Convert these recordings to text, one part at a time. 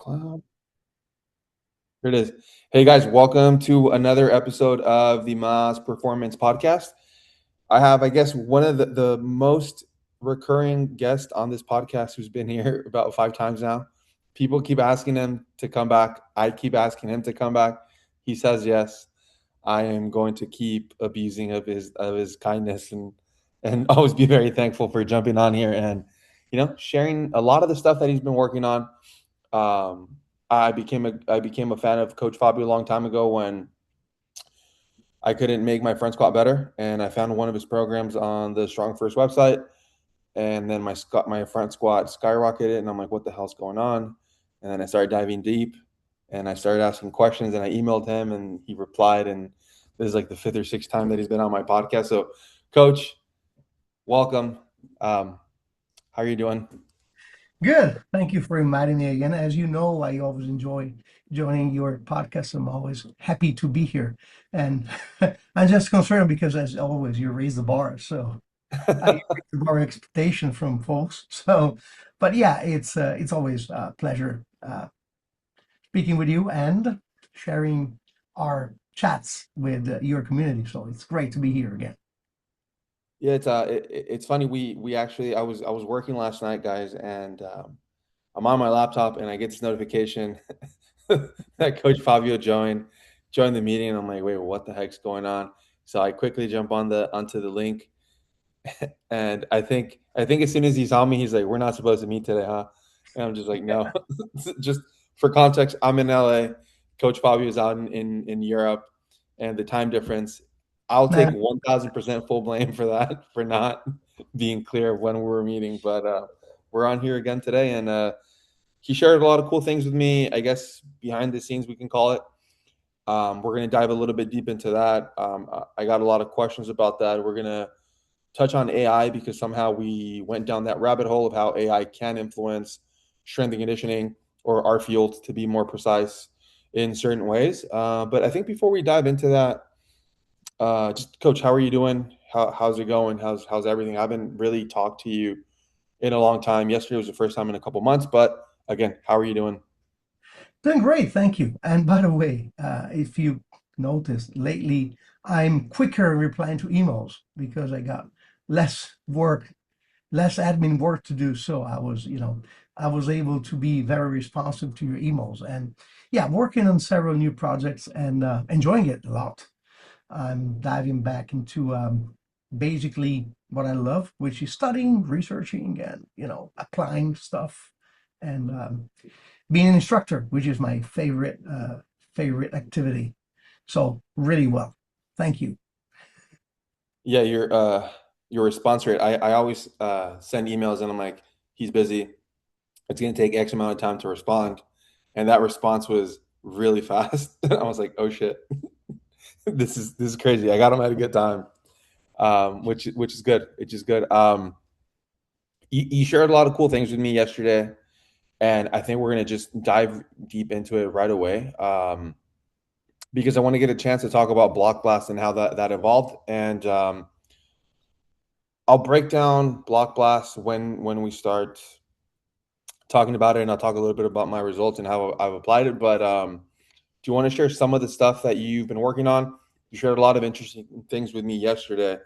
Cloud. Here it is. Hey guys, welcome to another episode of the Maz Performance Podcast. I have, I guess, one of the most recurring guests on this podcast who's been here about 5 times now. People keep asking him to come back. I keep asking him to come back. He says yes. I am going to keep abusing of his kindness and always be very thankful for jumping on here and sharing a lot of the stuff that he's been working on. um, I became a fan of Coach Fabio a long time ago when I couldn't make my front squat better, and I found one of his programs on the Strong First website, and then my front squat skyrocketed, and I'm like, what the hell's going on? And then I started diving deep, and I started asking questions, and I emailed him, and he replied, and this is like the fifth or sixth time that he's been on my podcast. So, Coach, welcome. Um, how are you doing? Good. Thank you for inviting me again. As you know, I always enjoy joining your podcast. I'm always happy to be here. And I'm just concerned because, as always, you raise the bar. So I raise the bar expectation from folks. So, but yeah, it's always a pleasure speaking with you and sharing our chats with your community. So it's great to be here again. Yeah, it's funny. We actually I was working last night, guys, and I'm on my laptop and I get this notification that Coach Fabio joined the meeting, and I'm like, wait, what the heck's going on? So I quickly jump onto the link, and I think as soon as he saw me, he's like, we're not supposed to meet today, huh? And I'm just like, no. Just for context, I'm in LA. Coach Fabio is out in Europe, and the time difference. I'll take Man, 1,000% full blame for that, for not being clear of when we were meeting. But we're on here again today, and he shared a lot of cool things with me. I guess behind the scenes, we can call it. We're going to dive a little bit deep into that. I got a lot of questions about that. We're going to touch on AI because somehow we went down that rabbit hole of how AI can influence strength and conditioning, or our field to be more precise in certain ways. But I think before we dive into that, just Coach, how are you doing? How's it going? How's everything? I haven't really talked to you in a long time. Yesterday was the first time in a couple months, but again, how are you doing? doing great, thank you. And by the way, if you noticed lately, I'm quicker replying to emails because I got less work, less admin work to do. So I was able to be very responsive to your emails. And yeah, working on several new projects and enjoying it a lot. I'm diving back into basically what I love, which is studying, researching, and applying stuff. And being an instructor, which is my favorite activity. So really well. Thank you. Yeah, your response rate. I always send emails and I'm like, he's busy. It's going to take X amount of time to respond, and that response was really fast. I was like, oh shit, this is crazy. I got him at a good time, which is good. Which is good. You shared a lot of cool things with me yesterday, and I think we're gonna just dive deep into it right away. Because I want to get a chance to talk about Block Blast and how that evolved, and I'll break down Block Blast when we start talking about it, and I'll talk a little bit about my results and how I've applied it. But do you want to share some of the stuff that you've been working on? You shared a lot of interesting things with me yesterday,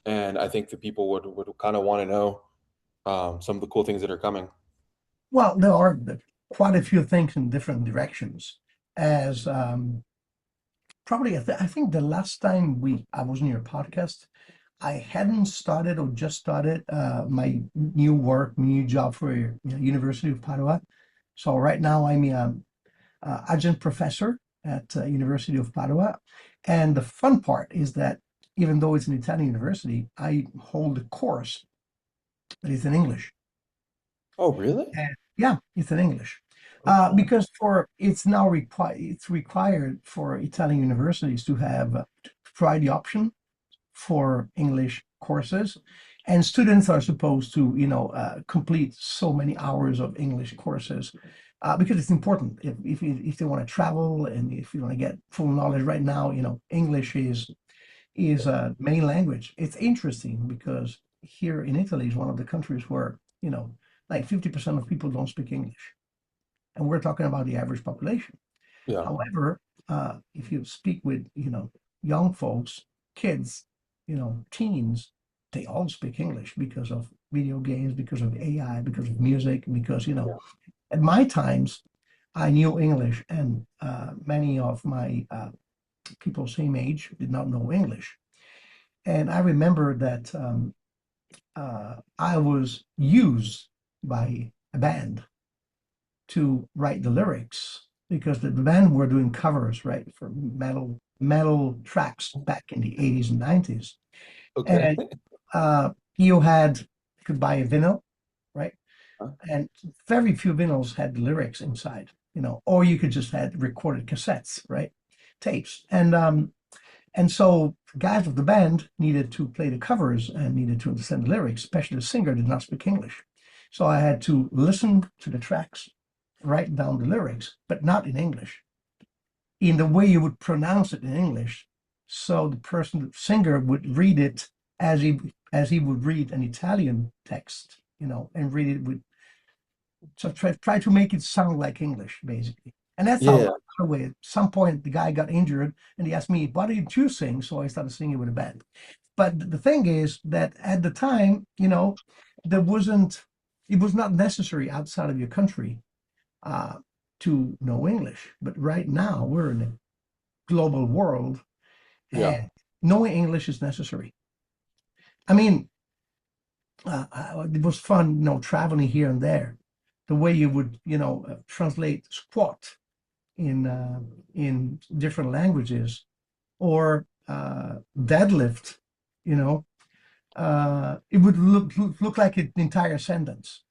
and I think the people would kind of want to know some of the cool things that are coming. Well, there are quite a few things in different directions. As probably, I think the last time we I was in your podcast, I hadn't started or just started my new work, new job for University of Padua. So right now I'm adjunct professor at University of Padua, and the fun part is that even though it's an Italian university, I hold a course that is in English. Oh, really? And yeah, it's in English. Okay. Because it's required for Italian universities to have to provide the option for English courses, and students are supposed to complete so many hours of English courses because it's important if they want to travel and if you want to get full knowledge. Right now, English is a main language. It's interesting because here in Italy is one of the countries where like 50% of people don't speak English. and we're talking about the average population. Yeah. However, if you speak with, young folks, kids, teens, they all speak English because of video games, because of AI, because of music, because, Yeah. at my times, I knew English, and many of my people same age did not know English. And I remember that I was used by a band to write the lyrics because the band were doing covers, right, for metal tracks back in the 80s and 90s. Okay. And you could buy a vinyl, right? Huh? And very few vinyls had the lyrics inside, or you could just had recorded cassettes, right? Tapes. And so guys of the band needed to play the covers and needed to understand the lyrics, especially the singer did not speak English. So I had to listen to the tracks, write down the lyrics, but not in English, in the way you would pronounce it in English. So the singer would read it as he would read an Italian text, and read it with so try to make it sound like English, basically. And that's how, by Yeah. the way, at some point the guy got injured and he asked me, why didn't you sing? So I started singing with a band. But the thing is that at the time, there wasn't, it was not necessary outside of your country uh, to know English. But right now we're in a global world Yeah. and knowing English is necessary. I mean, it was fun, traveling here and there. The way you would, translate squat in different languages or deadlift, it would look like an entire sentence.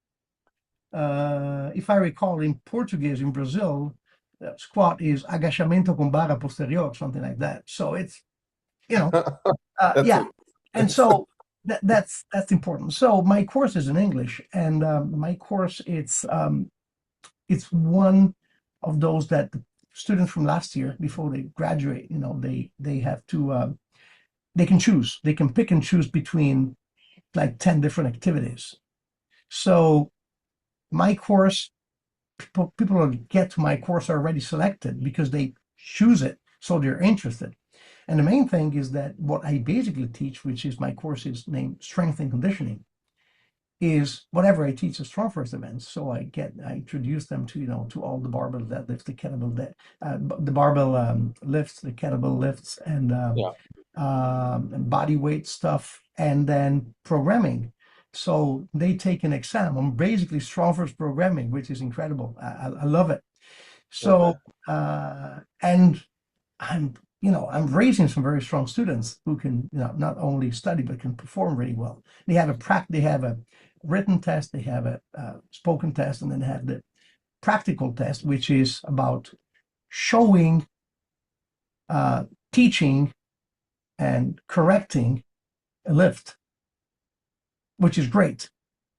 If I recall, in Portuguese, in Brazil, squat is agachamento com barra posterior, something like that. So it's, you know, That's yeah. it. And so that's important. So my course is in English, and my course it's one of those that the students from last year, before they graduate, they have to they can choose. They can pick and choose between like 10 different activities. So my course, people who get to my course are already selected because they choose it, so they're interested. And the main thing is that what I basically teach, which is my course is named Strength and Conditioning, is whatever I teach is strong first events. So I introduce them to to all the barbell deadlifts, the kettlebell the barbell lifts, the kettlebell lifts, Yeah. and body weight stuff, and then programming. So they take an exam on basically strong first programming, which is incredible. I love it. So Okay. and I'm raising some very strong students who can, not only study but can perform really well. They have a written test, they have a spoken test, and then they have the practical test, which is about showing, teaching, and correcting a lift, which is great,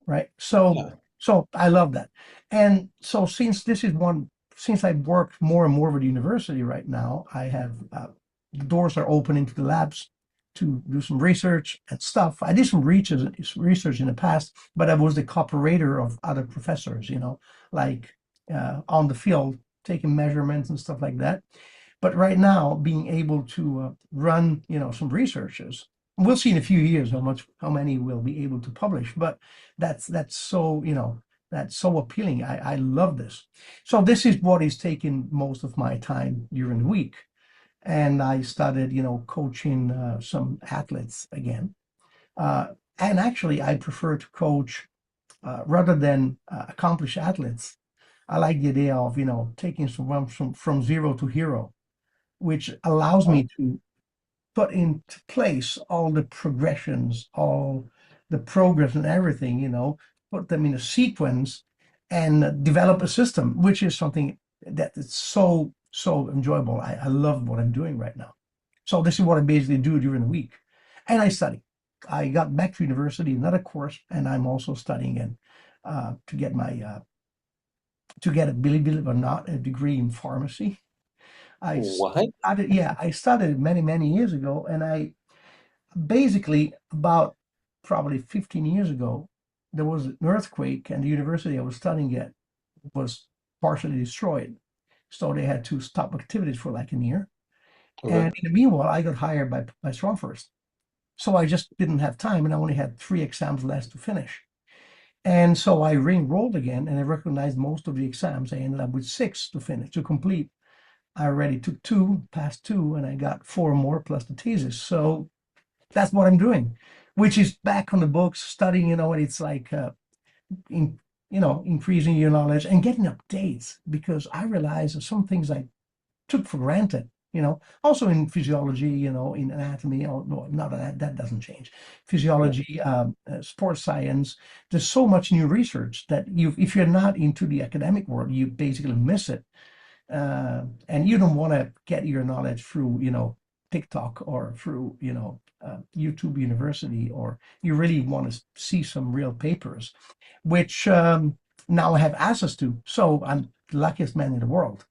right? So, Yeah. so I love that. And so since I work more and more with the university right now, I have the doors are open into the labs to do some research and stuff. I did some research in the past, but I was the cooperator of other professors, like on the field, taking measurements and stuff like that. But right now, being able to run, some researches, we'll see in a few years how many we'll be able to publish. But that's so, that's so appealing. I love this. So this is what is taking most of my time during the week. And I started, coaching some athletes again. Uh, and actually, I prefer to coach rather than accomplish athletes. I like the idea of, taking someone from zero to hero, which allows Huh? me to put into place all the progressions, all the progress and everything, put them in a sequence and develop a system, which is something that is so, so enjoyable. I love what I'm doing right now. So this is what I basically do during the week. And I study. I got back to university, another course, and I'm also studying in to get to get a, believe it or not, a degree in pharmacy. What? I started many, many years ago, and I basically about probably 15 years ago, there was an earthquake, and the university I was studying at was partially destroyed. So they had to stop activities for like a year. Okay. And in the meanwhile, I got hired by StrongFirst. So I just didn't have time and I only had 3 exams left to finish. And so I re-enrolled again and I recognized most of the exams. I ended up with 6 to finish, to complete. I already took 2, passed 2, and I got 4 more plus the thesis. So that's what I'm doing, which is back on the books, studying, and it's like, in, increasing your knowledge and getting updates because I realize some things I took for granted. Also in physiology, in anatomy, or no, not that doesn't change. Yeah. Physiology, sports science. There's so much new research that if you're not into the academic world, you basically miss it. And you don't want to get your knowledge through, TikTok or through, YouTube University, or you really want to see some real papers, which now I have access to. So I'm the luckiest man in the world.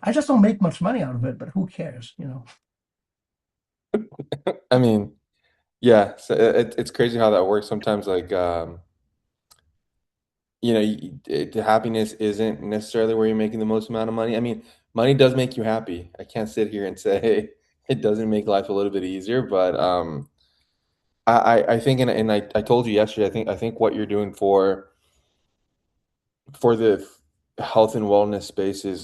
I just don't make much money out of it, but who cares? I mean, yeah, so it's crazy how that works sometimes. Like, the happiness isn't necessarily where you're making the most amount of money. I mean, money does make you happy. I can't sit here and say it doesn't make life a little bit easier, but I think, and I told you yesterday, I think what you're doing for the health and wellness space is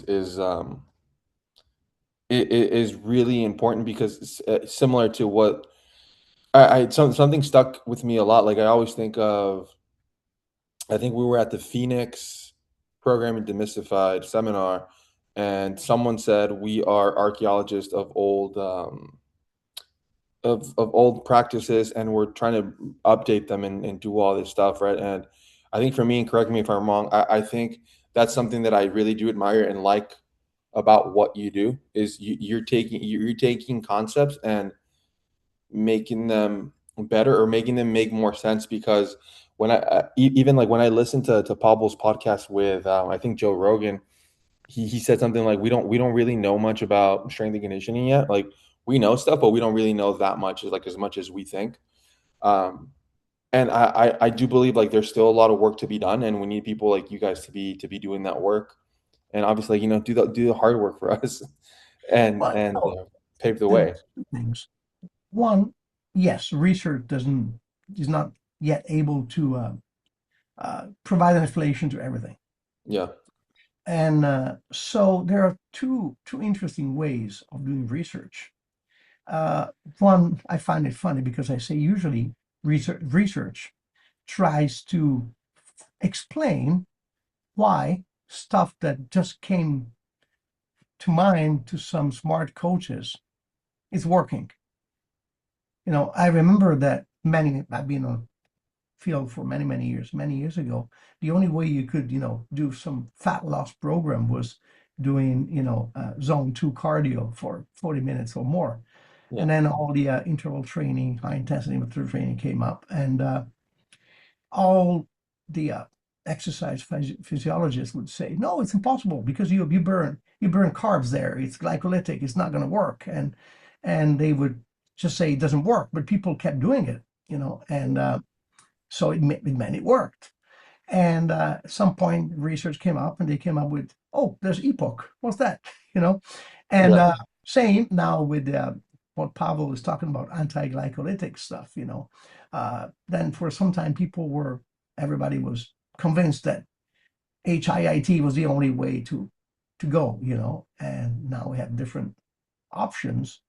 really important because it's similar to what something stuck with me a lot. Like I always think of, I think we were at the Phoenix Programming Demystified seminar, and someone said we are archaeologists of old practices, and we're trying to update them and do all this stuff, right? And I think for me, and correct me if I'm wrong, I think that's something that I really do admire and like about what you do is you're taking concepts and making them better or making them make more sense because even like when I listen to Pablo's podcast with I think Joe Rogan, he said something like we don't really know much about strength and conditioning yet. Like we know stuff, but we don't really know that much, as much as we think. Um, and I do believe like there's still a lot of work to be done, and we need people like you guys to be doing that work, and obviously do the hard work for us, and But and pave the way. there's 2 things. One, yes, research is not yet able to provide an explanation to everything. Yeah, And so there are two interesting ways of doing research. Uh, One, I find it funny because I say usually research tries to explain why stuff that just came to mind to some smart coaches is working. I remember that I've been on field for many, many years ago. The only way you could, do some fat loss program was doing, zone 2 cardio for 40 minutes or more. yeah, And then all the interval training, high intensity interval training came up, and all the exercise physiologists would say, no, it's impossible because you burn carbs there. It's glycolytic. It's not going to work. And they would just say it doesn't work, but people kept doing it, and so it meant it worked. And at some point, research came up, and they came up with, oh, there's epoch. What's that? You know, and yeah, same now with what Pavel was talking about, anti-glycolytic stuff. Then for some time, everybody was convinced that HIIT was the only way to go. And now we have different options,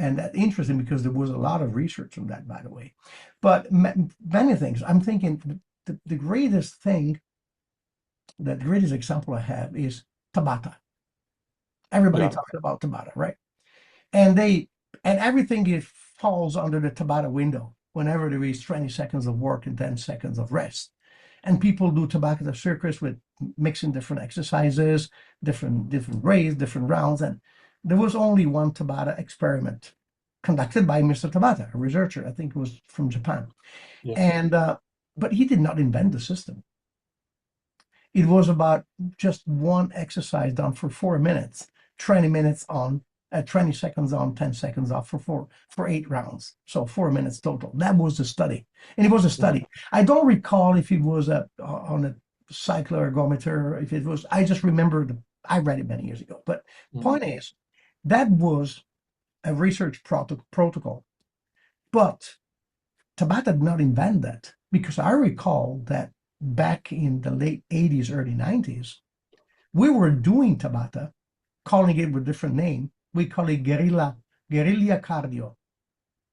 and that's interesting because there was a lot of research on that, by the way. But many things. I'm thinking the greatest thing, the greatest example I have is Tabata. Everybody yeah, talks about Tabata, right? And everything falls under the Tabata window whenever there is 20 seconds of work and 10 seconds of rest. And people do Tabata circuits with mixing different exercises, different rays, different rounds. And there was only one Tabata experiment conducted by Mr. Tabata, a researcher. I think it was from Japan. yeah, And but he did not invent the system. It was about just one exercise done for 4 minutes, 20 minutes on, 20 seconds on, 10 seconds off for 8 rounds. So 4 minutes total. That was the study. And it was a yeah, study. I don't recall if it was on a cycloergometer, if it was, I just remember I read it many years ago. But Mhm. point is, that was a research protocol. But Tabata did not invent that because I recall that back in the late 80s, early 90s, we were doing Tabata, calling it with a different name. We call it guerrilla cardio.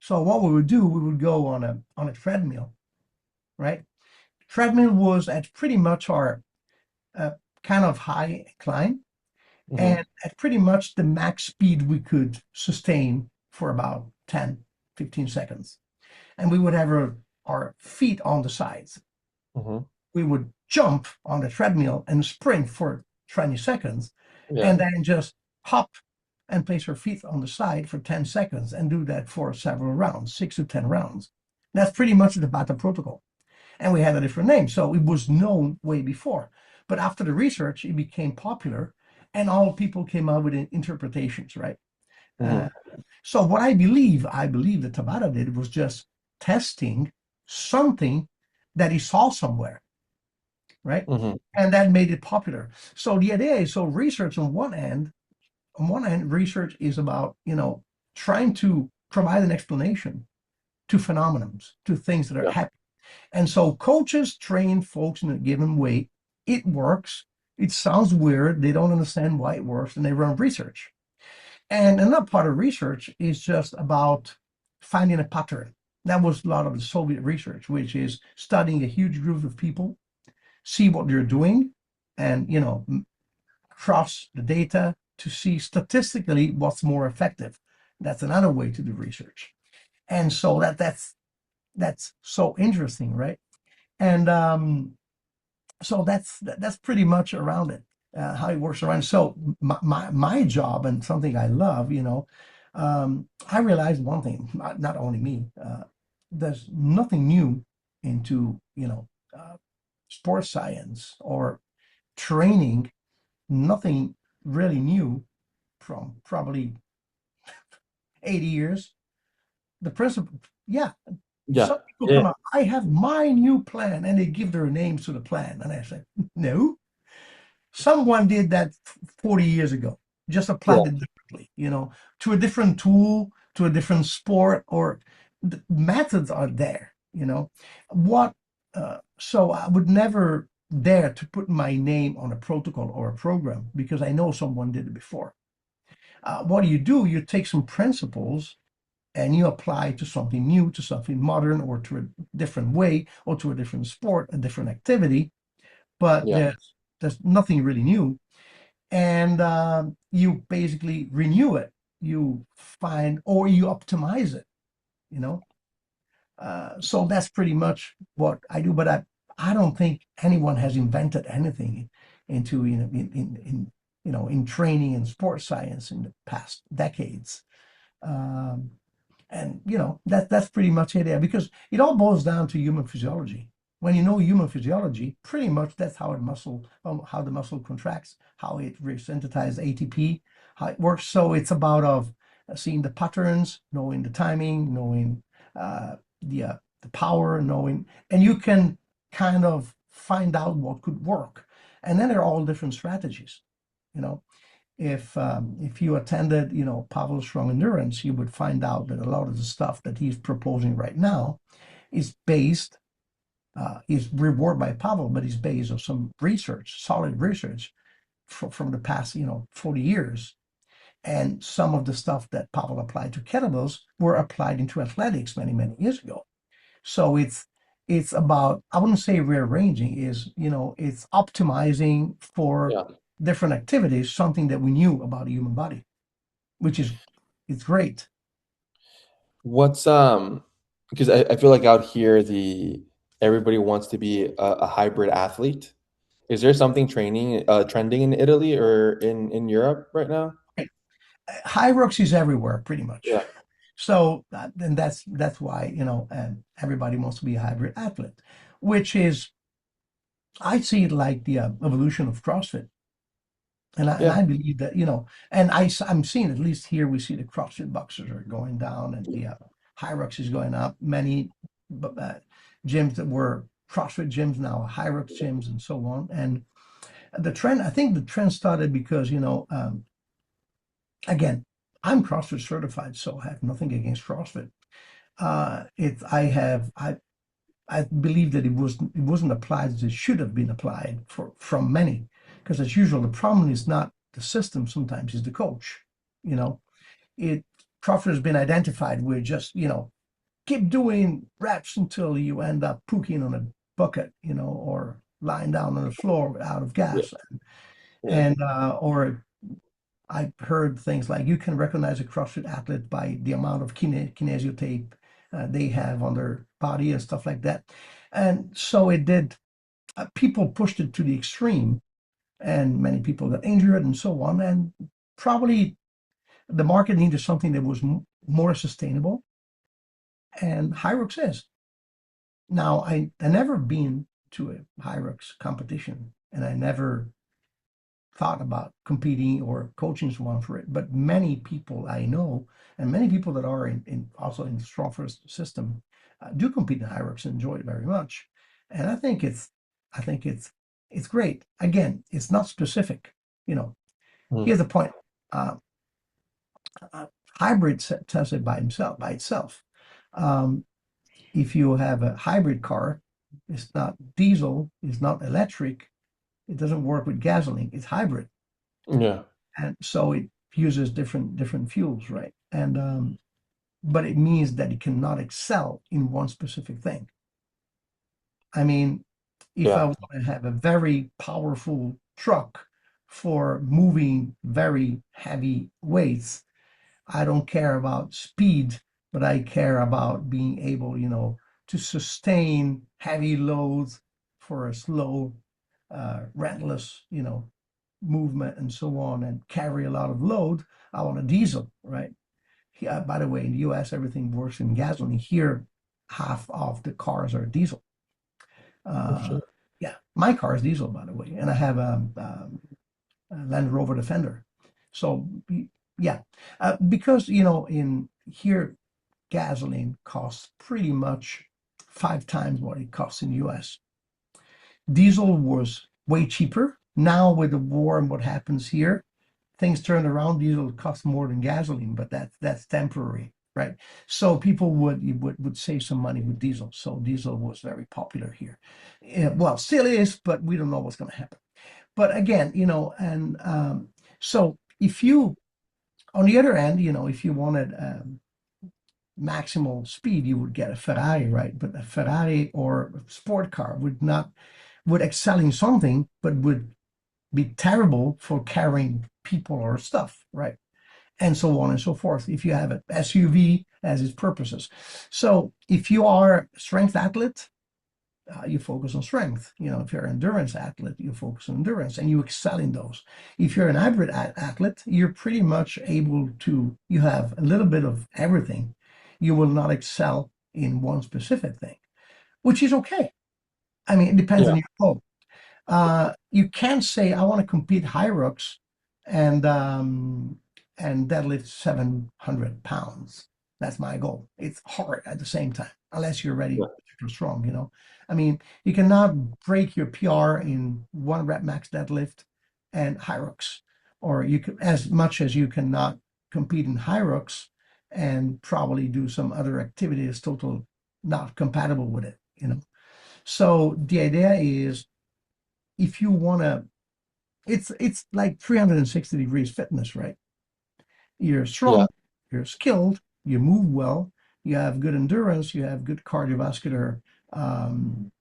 So what we would do, we would go on a treadmill, right? Treadmill was at pretty much our uh, kind of high climb Mhm. and at pretty much the max speed we could sustain for about 10, 15 seconds. And we would have our feet on the sides. Mhm. We would jump on the treadmill and sprint for 20 seconds Yeah. and then just hop and place our feet on the side for 10 seconds and do that for several rounds, 6 to 10 rounds. That's pretty much the Bata protocol. And we had a different name. So it was known way before. But after the research, it became popular and all people came out with interpretations, right? Uh, Mhm. so what I believe that Tabata did was just testing something that he saw somewhere, right? Mhm. And that made it popular. So the idea is, so research on one hand, research is about, trying to provide an explanation to phenomenons, to things that are Yeah. happening. And so coaches train folks in a given way. It works. It sounds weird. They don't understand why it works, and they run research. And another part of research is just about finding a pattern. That was a lot of the Soviet research, which is studying a huge group of people, see what they're doing, and cross the data to see statistically what's more effective. That's another way to do research. And so that's so interesting, right? And so that's pretty much around it, how it works around. So my job and something I love, I realized one thing, not only me, there's nothing new into sports science or training, nothing really new from probably 80 years. The principle, yeah, Yeah. some people Yeah. come out, I have my new plan, and they give their names to the plan. And I say, no, someone did that 40 years ago, just Yeah. applied it differently, to a different tool, to a different sport, or the methods are there, What, so I would never dare to put my name on a protocol or a program because I know someone did it before. What do? You take some principles and you apply to something new, to something modern, or to a different way, or to a different sport, a different activity. But Yeah. there's nothing really new, and you basically renew it. You find or you optimize it. You know, so that's pretty much what I do. But I don't think anyone has invented anything into in training and sports science in the past decades. Um, and that's pretty much it, yeah, because it all boils down to human physiology. When you know human physiology, pretty much that's how the muscle contracts, how it resynthesizes ATP, how it works. So it's about of seeing the patterns, knowing the timing, knowing uh, the power, knowing, and you can kind of find out what could work. And then there are all different strategies, you know if you attended, Pavel's Strong Endurance, you would find out that a lot of the stuff that he's proposing right now is based, is rewarded by Pavel, but is based on some research, solid research from the past, 40 years. And some of the stuff that Pavel applied to kettlebells were applied into athletics many, many years ago. So it's about, I wouldn't say rearranging, is it's optimizing for Yeah. different activities, something that we knew about the human body, which is it's great. What's because I feel like out here the everybody wants to be a hybrid athlete. Is there something trending in Italy or in Europe right now? Right. High rocks is everywhere, pretty much. Yeah. So and that's why and everybody wants to be a hybrid athlete, which is, I see it like the evolution of CrossFit. And I Yeah. believe that, and I'm seeing, at least here, we see the CrossFit boxers are going down and the Hyrox is going up. Many gyms that were CrossFit gyms now, Hyrox gyms, and so on. And the trend, I think the trend started because, again, I'm CrossFit certified, so I have nothing against CrossFit. I believe that it wasn't applied as it should have been applied from many, because as usual, the problem is not the system. Sometimes is the coach. You know, it CrossFit has been identified with just keep doing reps until you end up puking on a bucket, or lying down on the floor out of Yeah. gas, Yeah. and or I've heard things like you can recognize a CrossFit athlete by the amount of kinesio tape they have on their body and stuff like that. And so it did, people pushed it to the extreme, and many people got injured and so on. And probably the market needed something that was more sustainable. And Hyrox is. Now, I never been to a Hyrox competition, and I never thought about competing or coaching someone for it. But many people I know, and many people that are also in the strong first system, do compete in Hyrox and enjoy it very much. And I think it's great. Again, it's not specific. Mm. Here's the point. Uh, uh, Hybrid tells it by itself. Um, if you have a hybrid car, it's not diesel, it's not electric, it doesn't work with gasoline, it's hybrid. Yeah. And so it uses different fuels, right? And but it means that it cannot excel in one specific thing. I mean, if I Yeah. want to have a very powerful truck for moving very heavy weights, I don't care about speed, but I care about being able, to sustain heavy loads for a slow, relentless, movement and so on, and carry a lot of load. I want a diesel, right? Yeah, by the way, in the US, everything works in gasoline. Here, half of the cars are diesel. For Uh, sure. yeah, my car is diesel, by the way, and I have a Land Rover Defender. So yeah, because in here gasoline costs pretty much 5 times what it costs in the US. Diesel was way cheaper. Now with the war and what happens here, things turned around. Diesel costs more than gasoline, but that's temporary, right? So people would save some money with diesel. So diesel was very popular here. Well, still is, but we don't know what's going to happen. But again, and so if you, on the other end, if you wanted maximal speed, you would get a Ferrari, right? But a Ferrari or a sport car would excel in something, but would be terrible for carrying people or stuff, right? And so on and so forth. If you have an SUV as its purposes. So if you are a strength athlete, you focus on strength. If you're an endurance athlete, you focus on endurance and you excel in those. If you're an hybrid athlete, you're pretty much able to, you have a little bit of everything. You will not excel in one specific thing, which is okay. I mean, it depends Yeah. on your goal. You can't say I want to compete Hyrox and deadlift 700 pounds. That's my goal. It's hard at the same time, unless you're Yeah. ready super strong. I mean, you cannot break your PR in one rep max deadlift and Hyrox, or you can, as much as you cannot compete in Hyrox and probably do some other activity that's total not compatible with it. So the idea is if you want to, it's like 360 degrees fitness, right? You're Yeah. strong, you're skilled, you move well, you have good endurance, you have good cardiovascular um,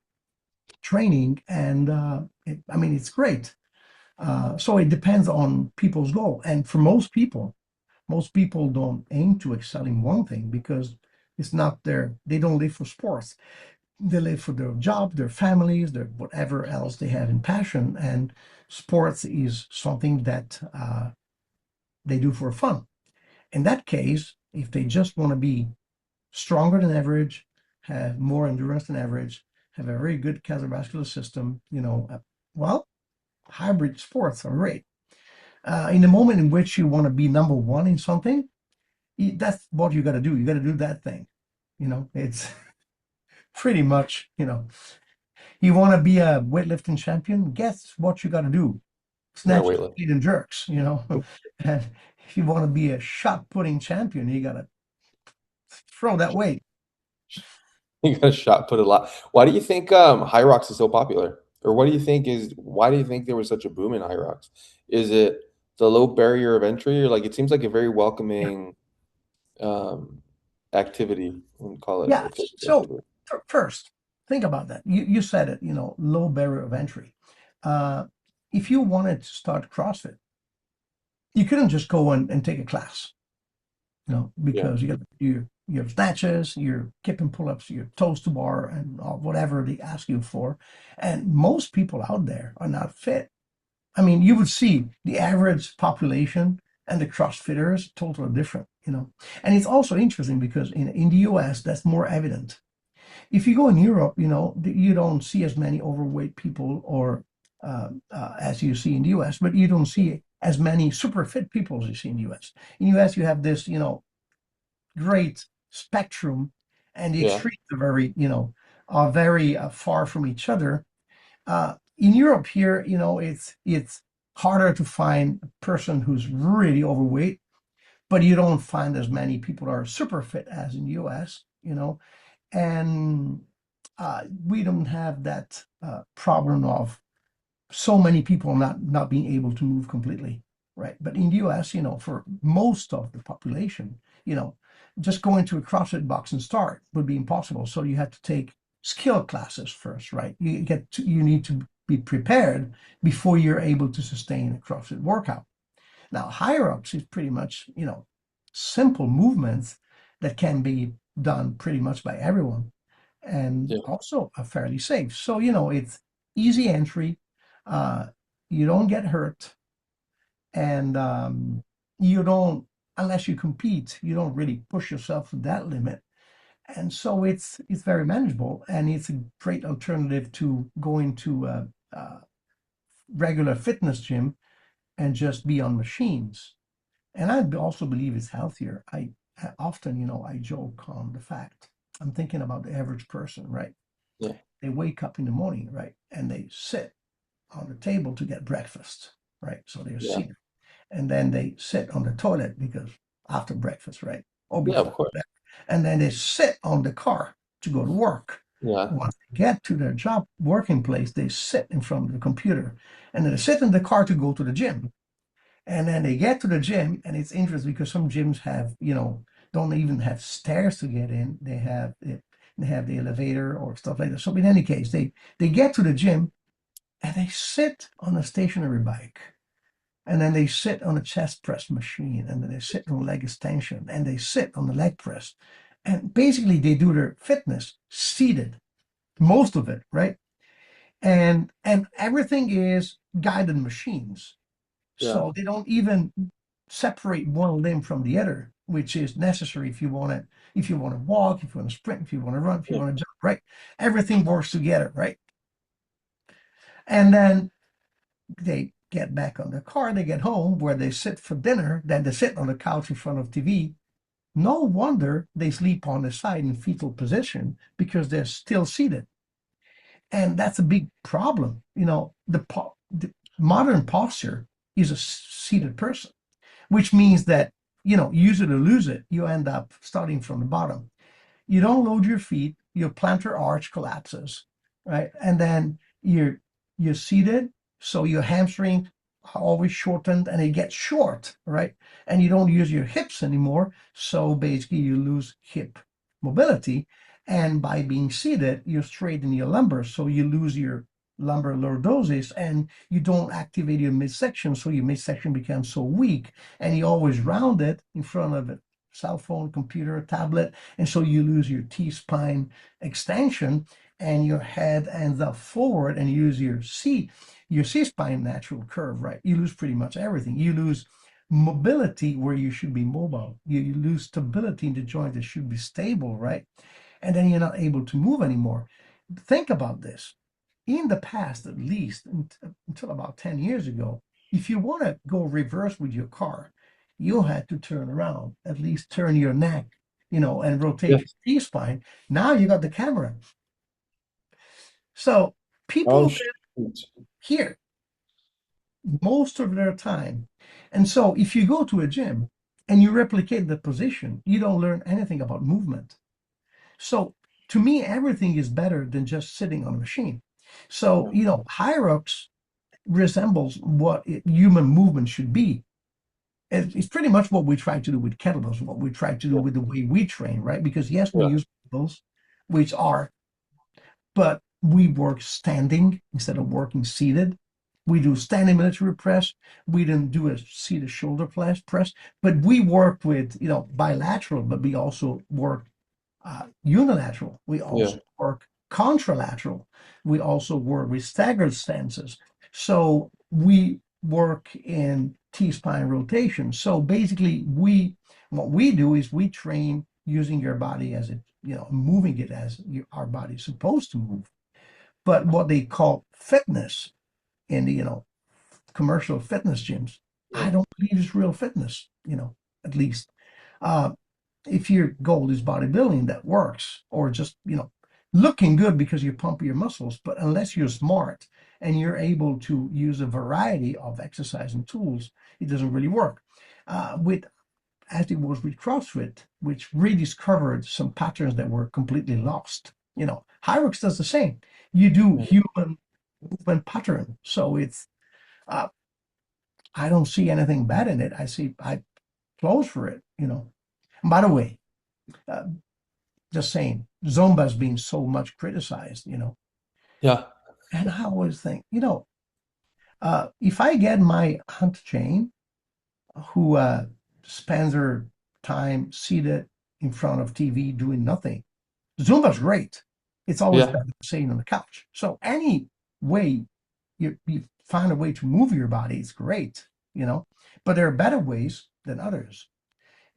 training, and I mean it's great. So it depends on people's goal, and for most people don't aim to excel in one thing because it's not their. They don't live for sports. They live for their job, their families, their whatever else they have in passion. And sports is something that they do for fun. In that case, if they just want to be stronger than average, have more endurance than average, have a very good cardiovascular system, well, hybrid sports are great. In the moment in which you want to be number one in something, that's what you got to do. You got to do that thing. It's pretty much. You want to be a weightlifting champion? Guess what you got to do? You got to Snatch, weightlift. clean, and jerks, you know. And if you want to be a shot putting champion, you got to throw that weight. You got a shot put a lot. Why do you think High Rocks is so popular? Or what do you think is why do you think there was such a boom in High Rocks? Is it the low barrier of entry, or like it seems like a very Yeah. welcoming um activity, we call it Yeah. a fitness So activity. first, think about that. You said it, low barrier of entry. Uh, if you wanted to start CrossFit, you couldn't just go and take a class, Yeah, because you got your snatches, your kip and pull-ups, your toes to bar, and whatever they ask you for. And most people out there are not fit. I mean, you would see the average population and the CrossFitters totally different. And it's also interesting because in the US, that's more evident. If you go in Europe, you don't see as many overweight people or as you see in the US, but you don't see as many super fit people as you see in the US. In the US, you have this, great spectrum, and the yeah, extremes are very far from each other. In Europe here, it's harder to find a person who's really overweight, but you don't find as many people that are super fit as in the US. And we don't have that problem of so many people not being able to move completely, right? But in the US, for most of the population, you know, just going to a CrossFit box and start would be impossible. So you have to take skill classes first, right? You need to be prepared before you're able to sustain a CrossFit workout. Now, higher ups is pretty much, simple movements that can be done pretty much by everyone, and yeah, also fairly safe. So, it's easy entry. Uh, you don't get hurt, and you don't, unless you compete, you don't really push yourself to that limit. And so it's very manageable, and it's a great alternative to going to a regular fitness gym and just be on machines. And I also believe it's healthier. I often, I joke on the fact, I'm thinking about the average person, right? yeah, They wake up in the morning, right? And they sit on the table to get breakfast, right? So they're yeah, seated. And then they sit on the toilet because after breakfast, right? Or yeah, of before, course. whatever. And then they sit on the car to go to work. Yeah, Once they get to their job working place, they sit in front of the computer. And then they sit in the car to go to the gym. And then they get to the gym, and it's interesting because some gyms have, don't even have stairs to get in. They have the elevator or stuff like that. So in any case, they get to the gym and they sit on a stationary bike. And then they sit on a chest press machine, and then they sit on leg extension, and they sit on the leg press. And basically they do their fitness seated, most of it, right? And everything is guided machines. yeah, So they don't even separate one limb from the other, which is necessary if you want to walk, if you want to sprint, if you want to run, if you yeah, want to jump, right? Everything works together, right? And then they get back on the car, they get home where they sit for dinner, then they sit on the couch in front of TV. No wonder they sleep on the side in fetal position because they're still seated. And that's a big problem. The modern posture is a seated person, which means that, use it or lose it, you end up starting from the bottom. You don't load your feet, your plantar arch collapses, right? And then you're seated, so your hamstring are always shortened and it gets short, right? And you don't use your hips anymore, so basically you lose hip mobility. And by being seated, you straighten your lumbar, so you lose your lumbar lordosis and you don't activate your midsection, so your midsection becomes so weak, and you always round it in front of a cell phone, computer, tablet, and so you lose your T-spine extension and your head ends up forward, and you lose your C-spine natural curve, right? You lose pretty much everything. You lose mobility where you should be mobile. You lose stability in the joint that should be stable, right? And then you're not able to move anymore. Think about this. In the past, at least until about 10 years ago, if you want to go reverse with your car, you had to turn around, at least turn your neck, and yeah, rotate your T-spine. Now you got the camera. So People Oh live shoot. here most of their time. And so if you go to a gym and you replicate the position, you don't learn anything about movement. So to me, everything is better than just sitting on a machine. So, Yeah. higher ups resembles what human movement should be. It's pretty much what we try to do with kettlebells, what we try to do Yeah. with the way we train, right? Because yes, we Yeah. use kettlebells, which are, but we work standing instead of working seated. We do standing military press. We didn't do a seated shoulder press, but we work with, bilateral, but we also work unilateral. We Yeah. also work contralateral. We also work with staggered stances. So we work in T-spine rotation. So basically, what we do is we train using your body as it, moving it as our body is supposed to move. But what they call fitness in the, commercial fitness gyms, Yeah. I don't believe is real fitness, at least. Uh, if your goal is bodybuilding, that works, or just, looking good because you pump your muscles. But unless you're smart and you're able to use a variety of exercise and tools, it doesn't really work. With As it was with CrossFit, which rediscovered some patterns that were completely lost. Hyrox does the same. You do Yeah. human movement pattern, so uh, I don't see anything bad in it. I close for it. And by the way, uh, just saying, Zumba's being so much criticized, Yeah. and I always think, if I get my Aunt Jane, who spends her time seated in front of TV doing nothing, Zumba's great. It's always Yeah. better than sitting on the couch. So any way you find a way to move your body, it's great, But there are better ways than others.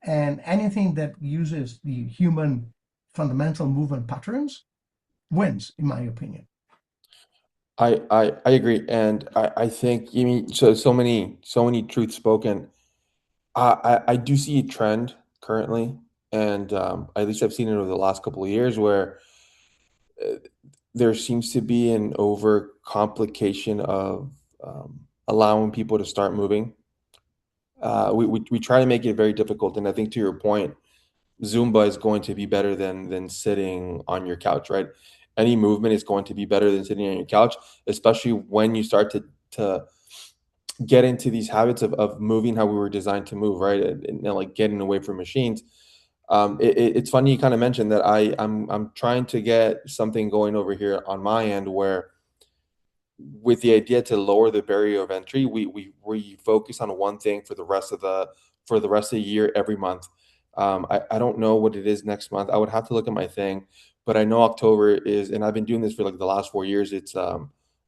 And anything that uses the human fundamental movement patterns wins, in my opinion. I agree, and I think you mean so many truths spoken. I do see a trend currently, and at least I've seen it over the last couple of years where uh, there seems to be an over complication of allowing people to start moving. We try to make it very difficult, and I think to your point, Zumba is going to be better than sitting on your couch, right? Any movement is going to be better than sitting on your couch, especially when you start to get into these habits of moving how we were designed to move, right? And like getting away from machines. It's funny you kind of mentioned that I'm trying to get something going over here on my end where with the idea to lower the barrier of entry, we focus on one thing for the rest of the year every month. I don't know what it is next month. I would have to look at my thing, but I know October is, and I've been doing this for like the last 4 years. It's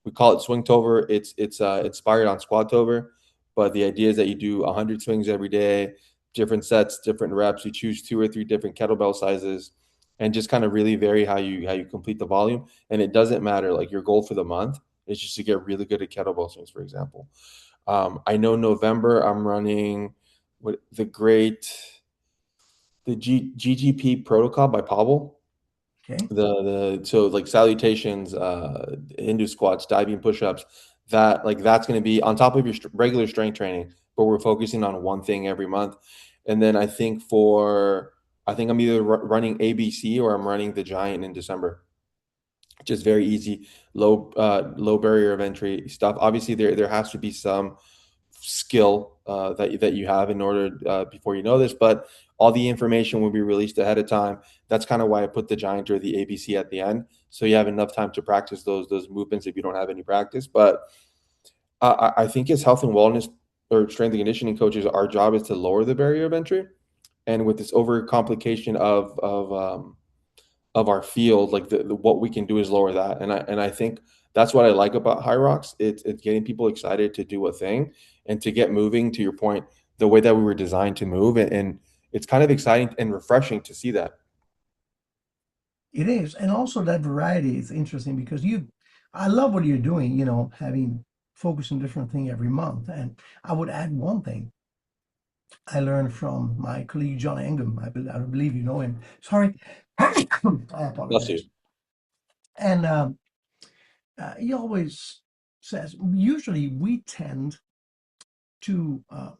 we call it Swingtober. It's inspired on Squattober, but the idea is that you do 100 swings every day, different sets, different reps. You choose two or three different kettlebell sizes, and just kind of really vary how you complete the volume. And it doesn't matter like your goal for the month is just to get really good at kettlebell swings, for example. I know November I'm running what the GGP protocol by Pavel. Okay. The so like salutations, Hindu squats, diving push-ups. That's going to be on top of your regular strength training, but we're focusing on one thing every month. And then I think I'm either running ABC or I'm running the Giant in December. Just very easy, low barrier of entry stuff. Obviously, there has to be some skill that you have in order before you know this, but all the information will be released ahead of time. That's kind of why I put the giant or the ABC at the end, so you have enough time to practice those movements if you don't have any practice. But I think as health and wellness or strength and conditioning coaches, our job is to lower the barrier of entry, and with this overcomplication of our field, like what we can do is lower that. And I think that's what I like about High Rocks. It's getting people excited to do a thing and to get moving. To your point, the way that we were designed to move, and it's kind of exciting and refreshing to see that. It is. And also that variety is interesting because I love what you're doing, having focus on different thing every month. And I would add one thing I learned from my colleague, John Engum. I believe you know him. Sorry. I Bless you. apologize. And he always says, usually we tend to uh,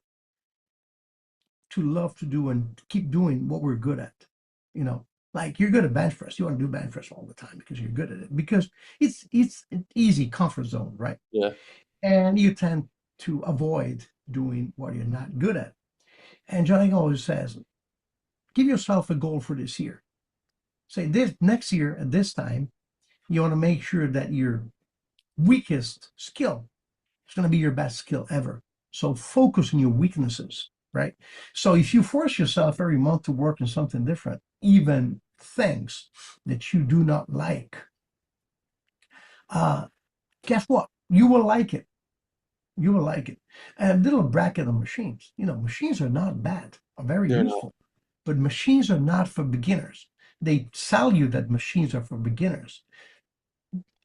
to love to do and keep doing what we're good at. You know, like you're good at bench press. You want to do bench press all the time because you're good at it. Because it's an easy comfort zone, right? Yeah. And you tend to avoid doing what you're not good at. And Johnny always says, give yourself a goal for this year. Say this next year at this time, you want to make sure that your weakest skill is going to be your best skill ever. So focus on your weaknesses, right? So if you force yourself every month to work on something different, even things that you do not like, uh, guess what? You will like it. You will like it. And a little bracket on machines. You know, machines are not bad, are very They're not. useful, but machines are not for beginners. They tell you that machines are for beginners.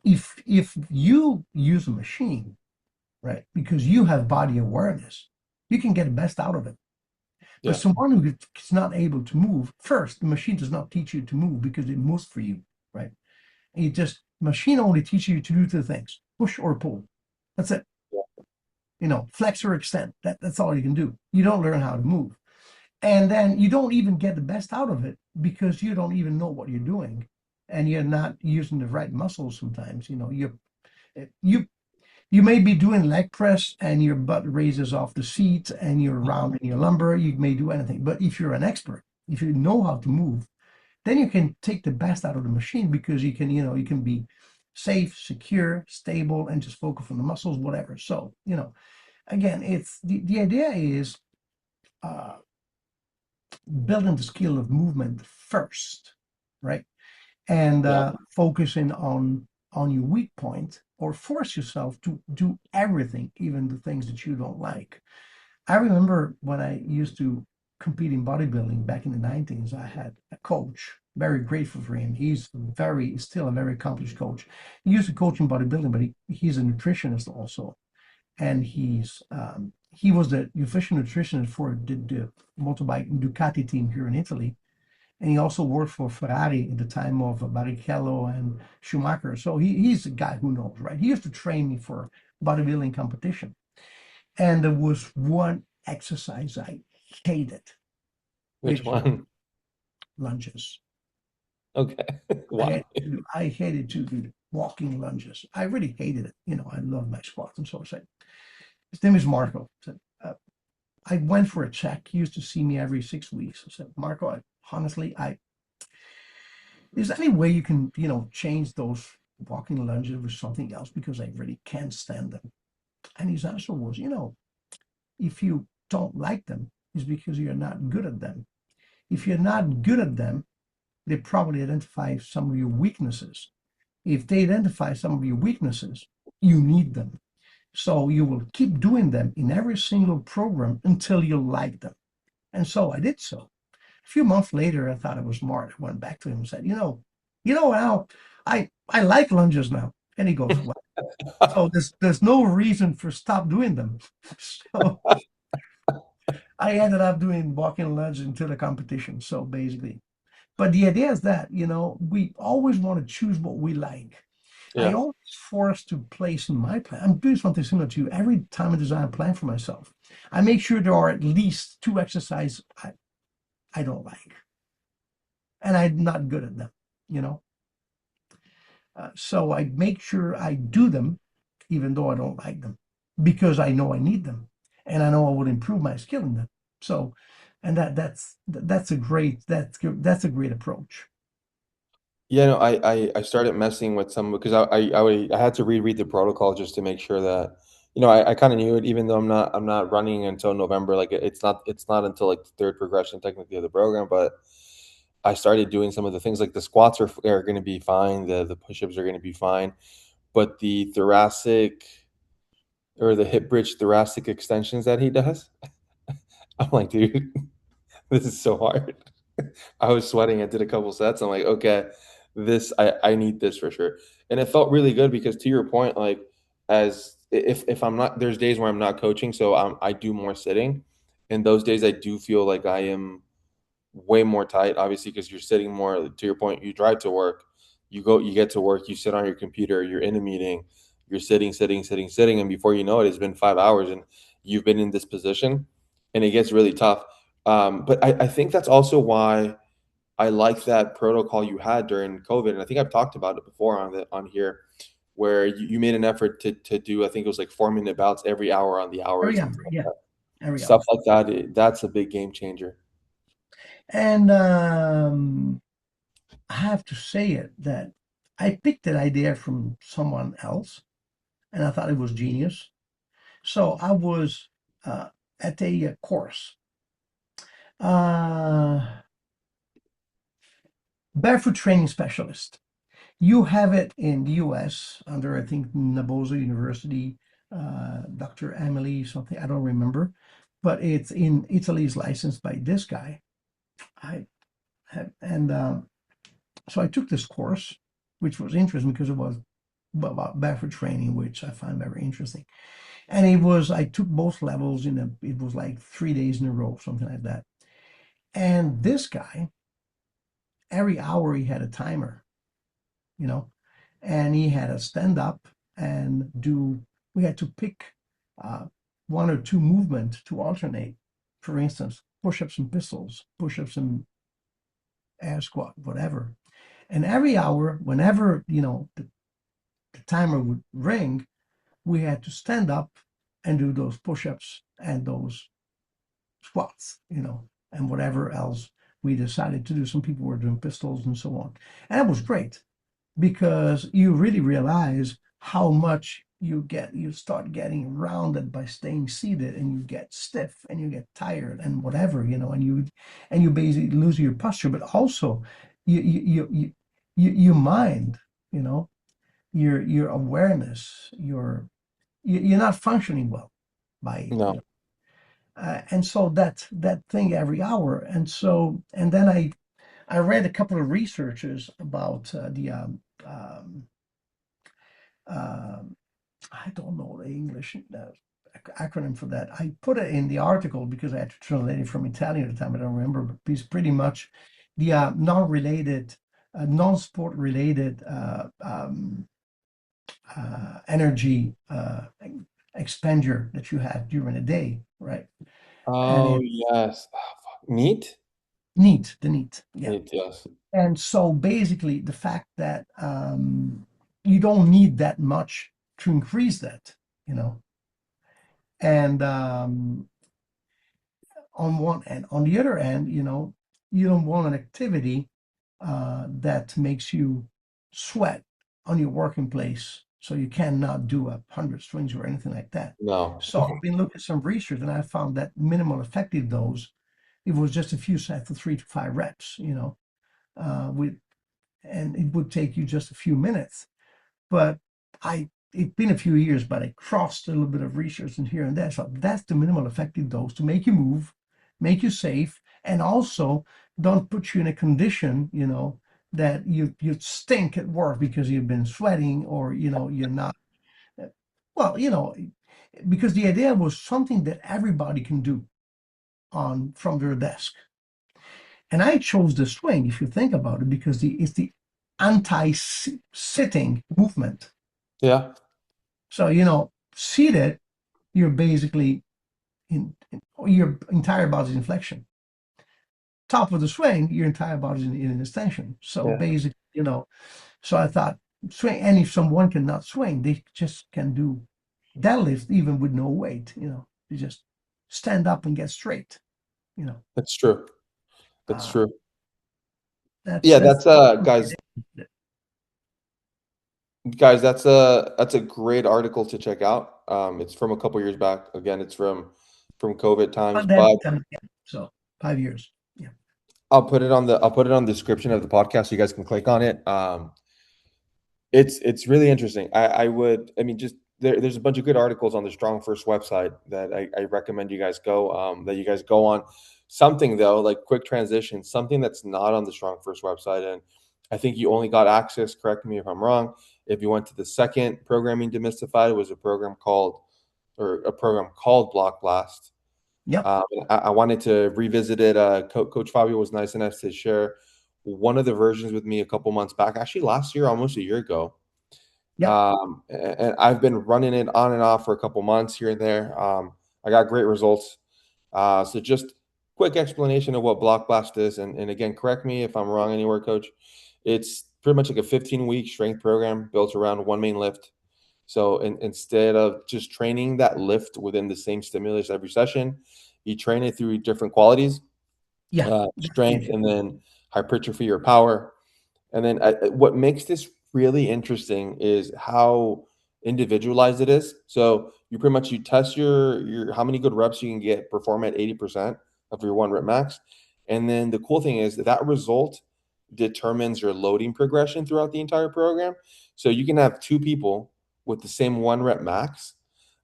If you use a machine, right, because you have body awareness, you can get the best out of it. But Yeah. someone who is not able to move, first, the machine does not teach you to move because it moves for you, right? And machine only teaches you to do two things, push or pull. That's it. Yeah. You know, flex or extend. That's all you can do. You don't learn how to move. And then you don't even get the best out of it because you don't even know what you're doing. And you're not using the right muscles sometimes. You know, you you may be doing leg press and your butt raises off the seat and you're rounding your lumbar. You may do anything. But if you're an expert, if you know how to move, then you can take the best out of the machine because you can be safe, secure, stable, and just focus on the muscles, whatever. So, again, it's the idea is uh, building the skill of movement first, right? And Yeah. focusing on your weak point or force yourself to do everything, even the things that you don't like. I remember when I used to compete in bodybuilding back in the 90s, I had a coach, very grateful for him. Still a very accomplished coach. He used to coach in bodybuilding, but he's a nutritionist also. And he was the official nutritionist for the motorbike Ducati team here in Italy. And he also worked for Ferrari at the time of Barrichello and Schumacher. So he's a guy who knows, right? He used to train me for bodybuilding competition. And there was one exercise I hated, Which which was one? lunges. Okay. Why? I hated to do walking lunges. I really hated it. I love my squats. And so I said, his name is Marco. I said, I went for a check. He used to see me every 6 weeks. I said, Marco, honestly, is there any way you can, change those walking lunges with something else because I really can't stand them? And his answer was, if you don't like them, it's because you're not good at them. If you're not good at them, they probably identify some of your weaknesses. If they identify some of your weaknesses, you need them. So you will keep doing them in every single program until you like them. And so I did so. A few months later, I thought it was smart. I went back to him and said, now I like lunges now. And he goes, well, so there's no reason for stop doing them. So I ended up doing walking lunges until the competition. So basically, but the idea is that, we always want to choose what we like. I Yeah. always force to place in my plan. I'm doing something similar to you. Every time I design a plan for myself, I make sure there are at least two exercises I don't like, and I'm not good at them. You know, so I make sure I do them, even though I don't like them, because I know I need them, and I know I would improve my skill in them. So, and that's a great approach. Yeah, no, I started messing with some because I had to reread the protocol just to make sure that I kind of knew it even though I'm not running until November. Like it's not until like the third progression technically of the program, but I started doing some of the things like the squats are going to be fine, the push-ups are going to be fine, but the thoracic or the hip bridge thoracic extensions that he does, I'm like, dude, this is so hard. I was sweating. I did a couple sets. I'm like, okay, I need this for sure. And it felt really good because to your point, like as if I'm not there's days where I'm not coaching, so I do more sitting. And those days I do feel like I am way more tight, obviously, because you're sitting more to your point, you drive to work, you get to work, you sit on your computer, you're in a meeting, you're sitting, and before you know it, it's been 5 hours, and you've been in this position, and it gets really tough. But I think that's also why I like that protocol you had during COVID, and I think I've talked about it before on here, where you made an effort to do, I think it was like 4 minute bouts every hour on the hour or Every hour, something like yeah, that. every Stuff hour. like that, that's a big game changer. And I have to say it that I picked that idea from someone else, and I thought it was genius. So I was uh, at a course, uh, barefoot training specialist. You have it in the US under, I think, Nabozo University, Dr. Emily something, I don't remember, but it's in Italy, is licensed by this guy. I have, and so I took this course, which was interesting because it was about barefoot training, which I find very interesting. And I took both levels it was like 3 days in a row, something like that. And this guy, every hour he had a timer, you know, and he had to stand up and we had to pick uh, one or two movements to alternate. For instance, push-ups and pistols, push-ups and air squat, whatever. And every hour, whenever, the timer would ring, we had to stand up and do those push-ups and those squats, and whatever else we decided to do. Some people were doing pistols and so on. And it was great because you really realize how much you start getting rounded by staying seated, and you get stiff and you get tired and whatever, and you basically lose your posture, but also your mind, you know, your awareness, you're not functioning well by, No. and so that thing every hour. And then I read a couple of researchers about the um, I don't know the English acronym for that. I put it in the article because I had to translate it from Italian at the time. I don't remember, but it's pretty much the non-related, non-sport related energy expenditure that you have during the day, right? And Oh, it yes. Oh, fuck. Neat? neat, yeah. Neat, yes. And so basically, the fact that you don't need that much to increase that, you know. And on one end, on the other end, you don't want an activity that makes you sweat on your working place, so you cannot do 100 swings or anything like that. No. So I've been looking at some research, and I found that minimal effective dose, it was just a few sets of 3 to 5 reps, with and it would take you just a few minutes. But it's been a few years, but I crossed a little bit of research in here and there. So that's the minimal effective dose to make you move, make you safe, and also don't put you in a condition, that you stink at work because you've been sweating, or you're not well, because the idea was something that everybody can do on from their desk. And I chose the swing, if you think about it, because it's the anti-sitting movement. Yeah, So, seated, you're basically your entire body's in flexion. Top of the swing, your entire body's in an extension. So yeah. basically, so I thought swing, and if someone cannot swing, they just can do deadlift even with no weight. They just stand up and get straight. You know, That's true. That's uh, true. that's Yeah, that's that's guys, that's a great article to check out. It's from a couple years back. Again, it's from COVID times, but pandemic time. Yeah. So 5 years. Yeah. I'll put it on the description of the podcast so you guys can click on it. It's really interesting. I mean, just there's a bunch of good articles on the Strong First website that I recommend you guys go on. Something though, like quick transition, something that's not on the Strong First website, and I think you only got access. Correct me if I'm wrong. If you went to the second programming demystified, it was a program called Block Blast. Yep. I wanted to revisit it. Coach Fabio was nice enough to share one of the versions with me a couple months back, actually last year, almost a year ago. Yep. And I've been running it on and off for a couple months here and there. I got great results. So just quick explanation of what Block Blast is, and again, correct me if I'm wrong anywhere, Coach. It's pretty much like a 15-week strength program built around one main lift. So instead of just training that lift within the same stimulus every session, you train it through different qualities, Yeah, that's the strength, idea. and then hypertrophy or power. And then what makes this really interesting is how individualized it is. So you pretty much you test your how many good reps you can get, perform at 80% of your one rep max. And then the cool thing is that result determines your loading progression throughout the entire program. So you can have two people with the same one rep max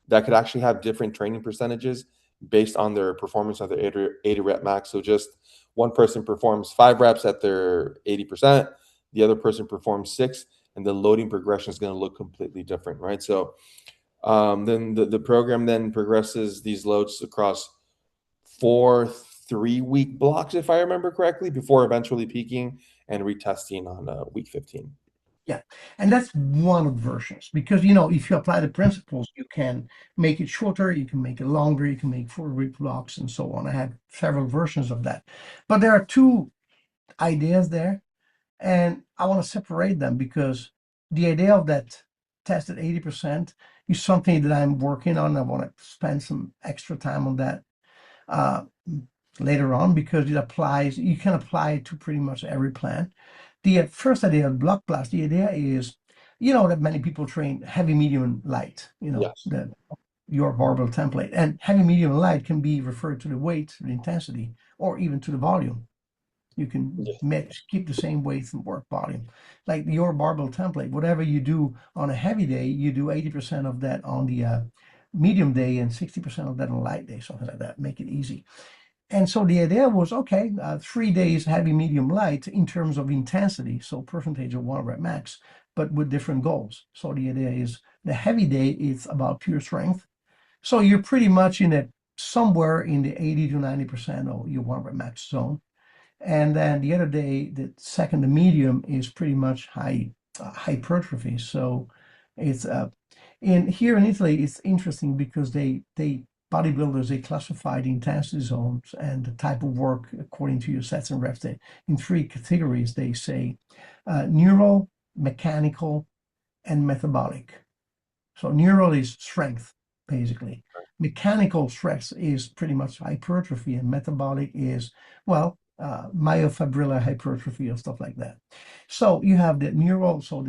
that could actually have different training percentages based on their performance of their 80 rep max. So just one person performs 5 reps at their 80%, the other person performs 6, and the loading progression is going to look completely different, right? So then the program then progresses these loads across 4 3-week blocks, if I remember correctly, before eventually peaking and retesting on week 15. Yeah, and that's one of the versions because if you apply the principles, you can make it shorter, you can make it longer, you can make 4-week blocks and so on. I have several versions of that, but there are two ideas there, and I want to separate them because the idea of that test at 80% is something that I'm working on. I want to spend some extra time on that uh, later on because you can apply it to pretty much every plan. The first idea of block blast, the idea is, that many people train heavy, medium, and light, Yes. your barbell template. And heavy, medium, and light can be referred to the weight, the intensity, or even to the volume. You can Yes. keep the same weight and work volume. Like your barbell template, whatever you do on a heavy day, you do 80% of that on the medium day and 60% of that on a light day, something like that. Make it easy. And so the idea was, okay, 3 days heavy, medium, light in terms of intensity, so percentage of one rep max, but with different goals. So the idea is the heavy day is about pure strength. So you're pretty much in it somewhere in the 80 to 90% of your one rep max zone. And then the other day, the second, the medium is pretty much hypertrophy. So it's in here in Italy, it's interesting because they bodybuilders they classify the intensity zones and the type of work according to your sets and reps. In 3 categories, they say neural, mechanical, and metabolic. So neural is strength, basically. Mechanical stress is pretty much hypertrophy, and metabolic is, well, myofibrillar hypertrophy or stuff like that. So you have the neural, so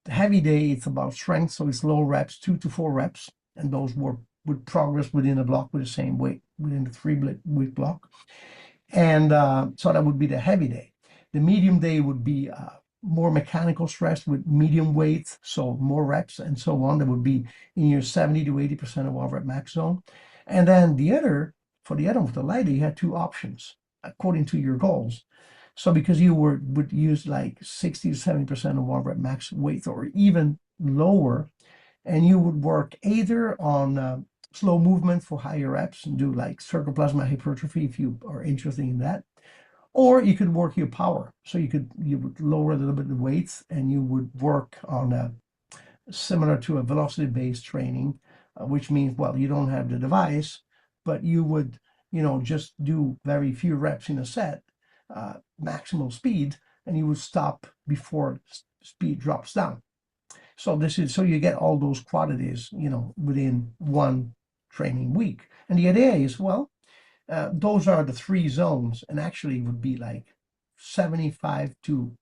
the heavy day, it's about strength, so it's low reps, 2 to 4 reps, and those would progress within a block with the same weight within the 3-week block. And so that would be the heavy day. The medium day would be more mechanical stress with medium weight, so more reps and so on. That would be in your 70 to 80% of one rep max zone. And then for the other, with the lighter, you had two options according to your goals. So because you would use like 60 to 70% of one rep max weight or even lower, and you would work either on slow movement for higher reps and do like sarcoplasma hypertrophy if you are interested in that, or you could work your power. So you would lower a little bit the weights and you would work on similar to a velocity based training, which means, well, you don't have the device, but you would just do very few reps in a set, maximal speed, and you would stop before speed drops down. So you get all those qualities, within one training week. And the idea is, well, those are the 3 zones, and actually would be like 75 to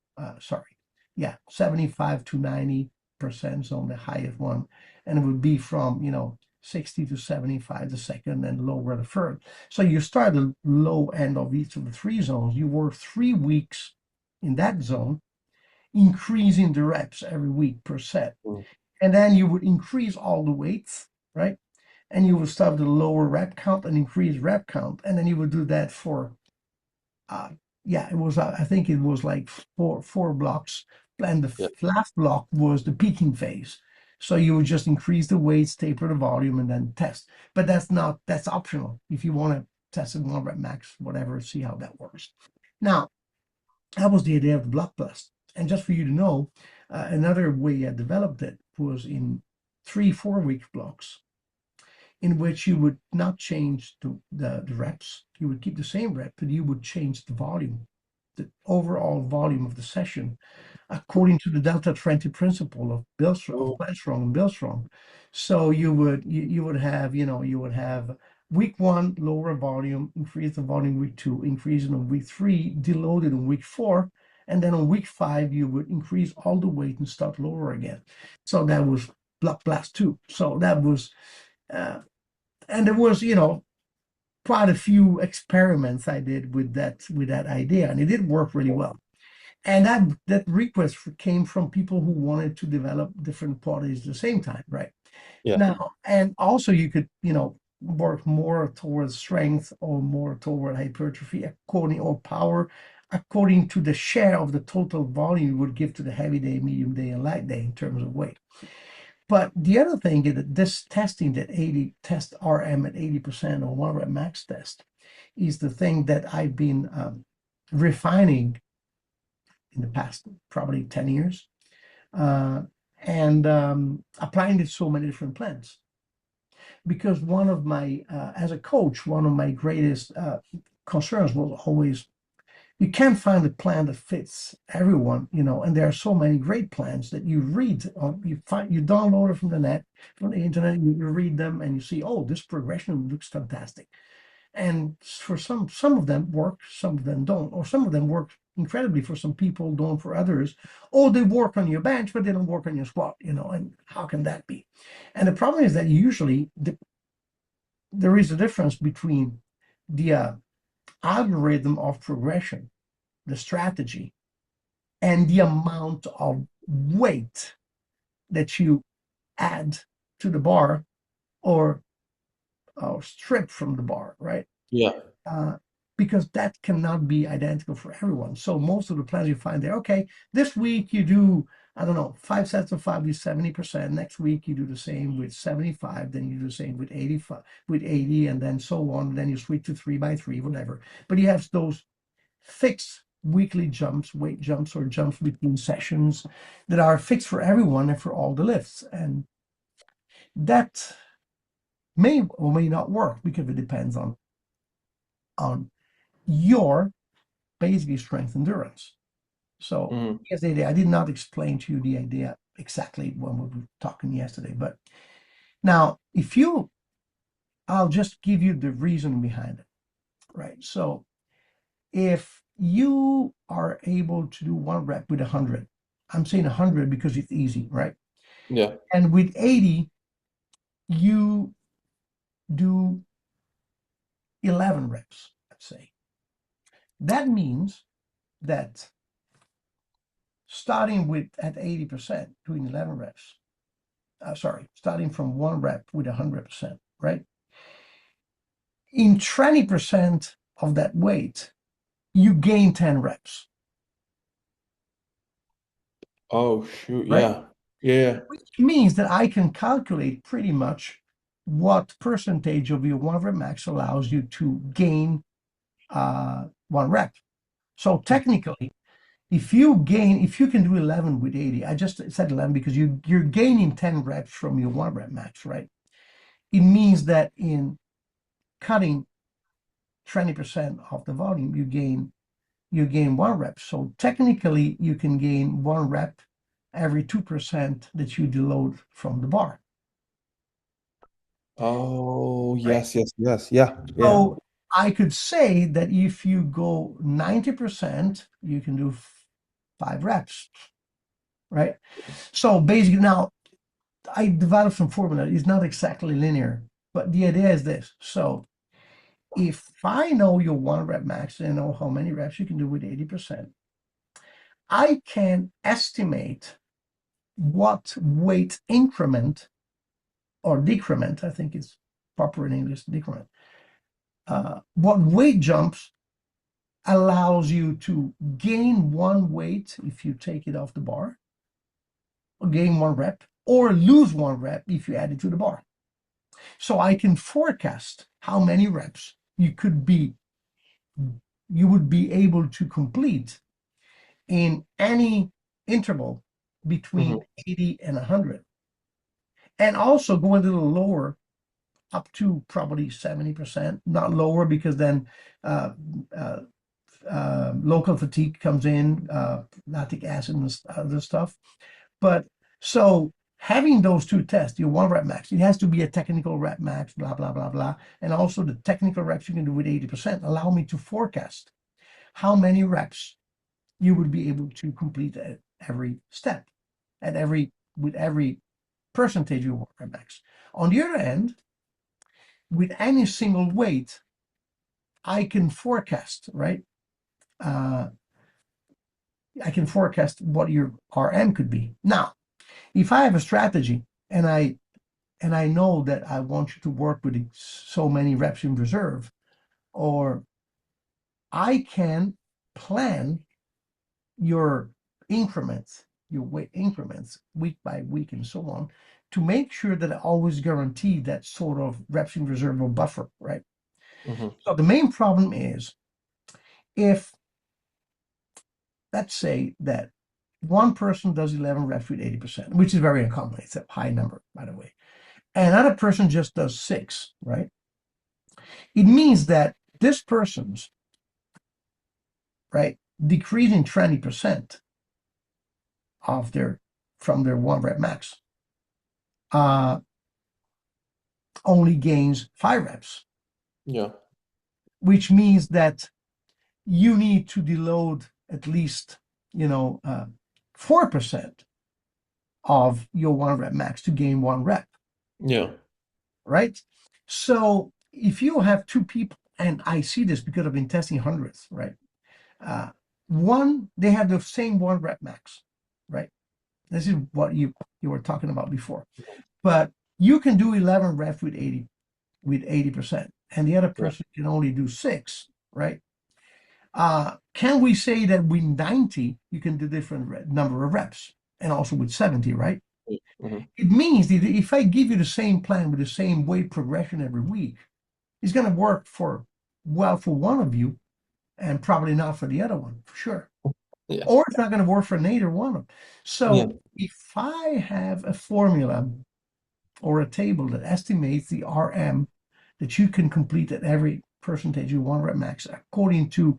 sorry, yeah, 75 to 90% zone, the highest one, and it would be from 60 to 75 the second, and lower the third. So you start the low end of each of the 3 zones. You work 3 weeks in that zone, increasing the reps every week per set. Mm. And then you would increase all the weights, right? And you would start with the lower rep count and increase rep count. And then you would do that for, uh, yeah, it was, I think it was like four blocks. And the Yeah. last block was the peaking phase. So you would just increase the weights, taper the volume, and then test. But that's optional. If you want to test it one rep max, whatever, see how that works. Now, That was the idea of the block blast. And just for you to know, another way I developed it was in 3 4 week blocks, in which you would not change the reps. You would keep the same rep, but you would change the volume, the overall volume of the session, according to the Delta 20 principle of Oh, Plant Strong and Build Strong. So you would have, you would have week one, lower volume, increase the volume week two, increase it on week three, deload it on week four, and then on week five, you would increase all the weight and start lower again. So that was Block Blast 2. So that was, uh, and there was, quite a few experiments I did with that idea, and it did work really well. And that request came from people who wanted to develop different parties at the same time, right? yeah, Now, and also you could, work more towards strength or more toward hypertrophy according or power according to the share of the total volume you would give to the heavy day, medium day, and light day in terms of weight. But the other thing is that this testing, that 80 test RM at 80% or one rep max test, is the thing that I've been refining in the past probably 10 years, uh, and applying it to so many different plants. Because one of my, as a coach, one of my greatest concerns was always you can't find a plan that fits everyone, and there are so many great plans that you read or you download it from the net, from the internet, you read them and you see, oh, this progression looks fantastic. And for some of them work, some of them don't, or some of them work incredibly for some people, don't for others, or they work on your bench, but they don't work on your squat, and how can that be? And the problem is that usually there is a difference between the algorithm of progression, the strategy, and the amount of weight that you add to the bar or strip from the bar, right? yeah. uh, because that cannot be identical for everyone. So most of the plans you find there, okay, this week you do, I don't know, 5 sets of five with 70%. Next week you do the same with 75, then you do the same with 85, with 80, and then so on. Then you switch to 3 by 3, whatever. But you have those fixed weekly jumps, weight jumps, or jumps between sessions that are fixed for everyone and for all the lifts. And that may or may not work because it depends on your basically strength endurance. So Mhm. here's the idea. I did not explain to you the idea exactly when we were talking yesterday, but now I'll just give you the reason behind it, right? So if you are able to do one rep with 100, I'm saying 100 because it's easy, right? Yeah. And with 80, you do 11 reps, let's say. That means that starting with at 80%, doing 11 reps, starting from one rep with 100%, right? In 20% of that weight, you gain 10 reps, Oh, shoot. right? Yeah. Yeah. Which means that I can calculate pretty much what percentage of your one rep max allows you to gain one rep. So technically, if you can do 11 with 80, I just said 11 because you're gaining 10 reps from your one rep max, right? It means that in cutting 20% of the volume, you gain one rep. So technically, you can gain one rep every 2% that you deload from the bar, Oh, right? yes, yes, yes. Yeah. Yeah. So I could say that if you go 90%, you can do 5 reps, right? So basically, now I developed some formula. It's not exactly linear, but the idea is this. So if I know your one rep max and I know how many reps you can do with 80%, I can estimate what weight increment or decrement, I think is proper in English, decrement, what weight jumps allows you to gain one weight if you take it off the bar, or gain one rep, or lose one rep if you add it to the bar. So I can forecast how many reps you would be able to complete in any interval between Hmm. 80 and 100. And also going a little lower up to probably 70%, not lower because then uh, uh, local fatigue comes in, lactic acid and other stuff. But so having those two tests, your one rep max, it has to be a technical rep max, blah, blah, blah, blah. And also the technical reps you can do with 80% allow me to forecast how many reps you would be able to complete at every step, with every percentage you work rep max. On the other end, with any single weight, I can forecast, right? Uh, I can forecast what your RM could be. Now, if I have a strategy and I know that I want you to work with so many reps in reserve, or I can plan your increments, your weight increments, week by week, and so on, to make sure that I always guarantee that sort of reps in reserve or buffer, right? Hmm. So the main problem is if, let's say that one person does 11 reps with 80%, which is very uncommon. It's a high number, by the way. And another person just does 6, right? It means that this person's, right, decreasing 20% of their from their one rep max, uh, only gains 5 reps, Yeah. which means that you need to deload at least, 4% of your one rep max to gain 1 rep, Yeah. right? So if you have two people, and I see this because I've been testing hundreds, right? Uh, one, they have the same 1 rep max, right? This is what you were talking about before. But you can do 11 reps with 80%, and the other Yeah. person can only do 6, right? Can we say that with 90 you can do different number of reps, and also with 70, right? Hmm. It means that if I give you the same plan with the same weight progression every week, it's going to work for one of you, and probably not for the other one, for sure. Yeah. Or it's not going to work for neither one of them. Yeah. So if I have a formula or a table that estimates the RM that you can complete at every percentage you one rep max according to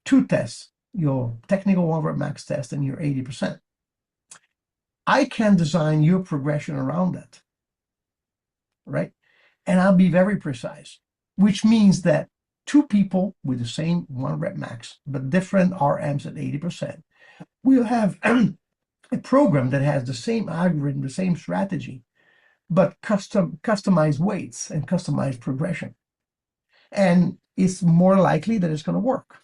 two tests, your technical one rep max test and your 80%, I can design your progression around that, right? And I'll be very precise, which means that two people with the same one rep max, but different RMs at 80%, will have a program that has the same algorithm, the same strategy, but customized weights and customized progression. And it's more likely that it's going to work.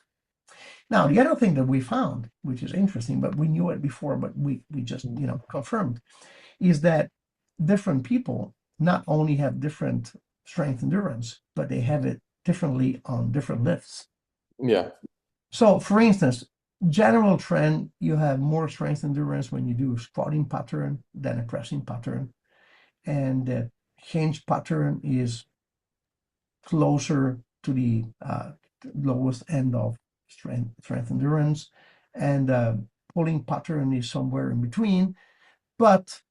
Now, the other thing that we found, which is interesting, but we knew it before, but we just confirmed, is that different people not only have different strength endurance, but they have it differently on different lifts. Yeah. So, for instance, general trend, you have more strength endurance when you do a squatting pattern than a pressing pattern, and the hinge pattern is closer to the lowest end of strength endurance, and pulling pattern is somewhere in between. But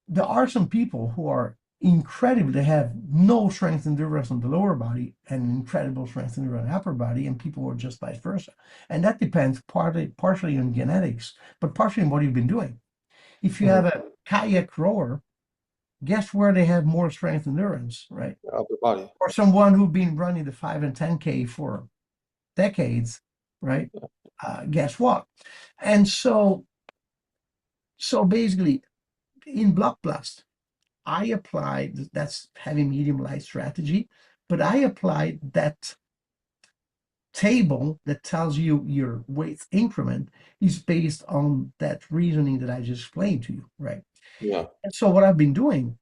there are some people who are incredible. They have no strength endurance on the lower body and incredible strength endurance on the upper body, and people are just vice versa. And that depends partially on genetics, but partially on what you've been doing. If you Hmm. have a kayak rower, guess where they have more strength endurance, right? Upper body. Or someone who's been running the 5 and 10K for decades, right? Guess what? And so basically in Block Blast, I applied that's heavy, medium, light strategy, but I applied that table that tells you your weight increment is based on that reasoning that I just explained to you, right? Yeah. And so what I've been doing,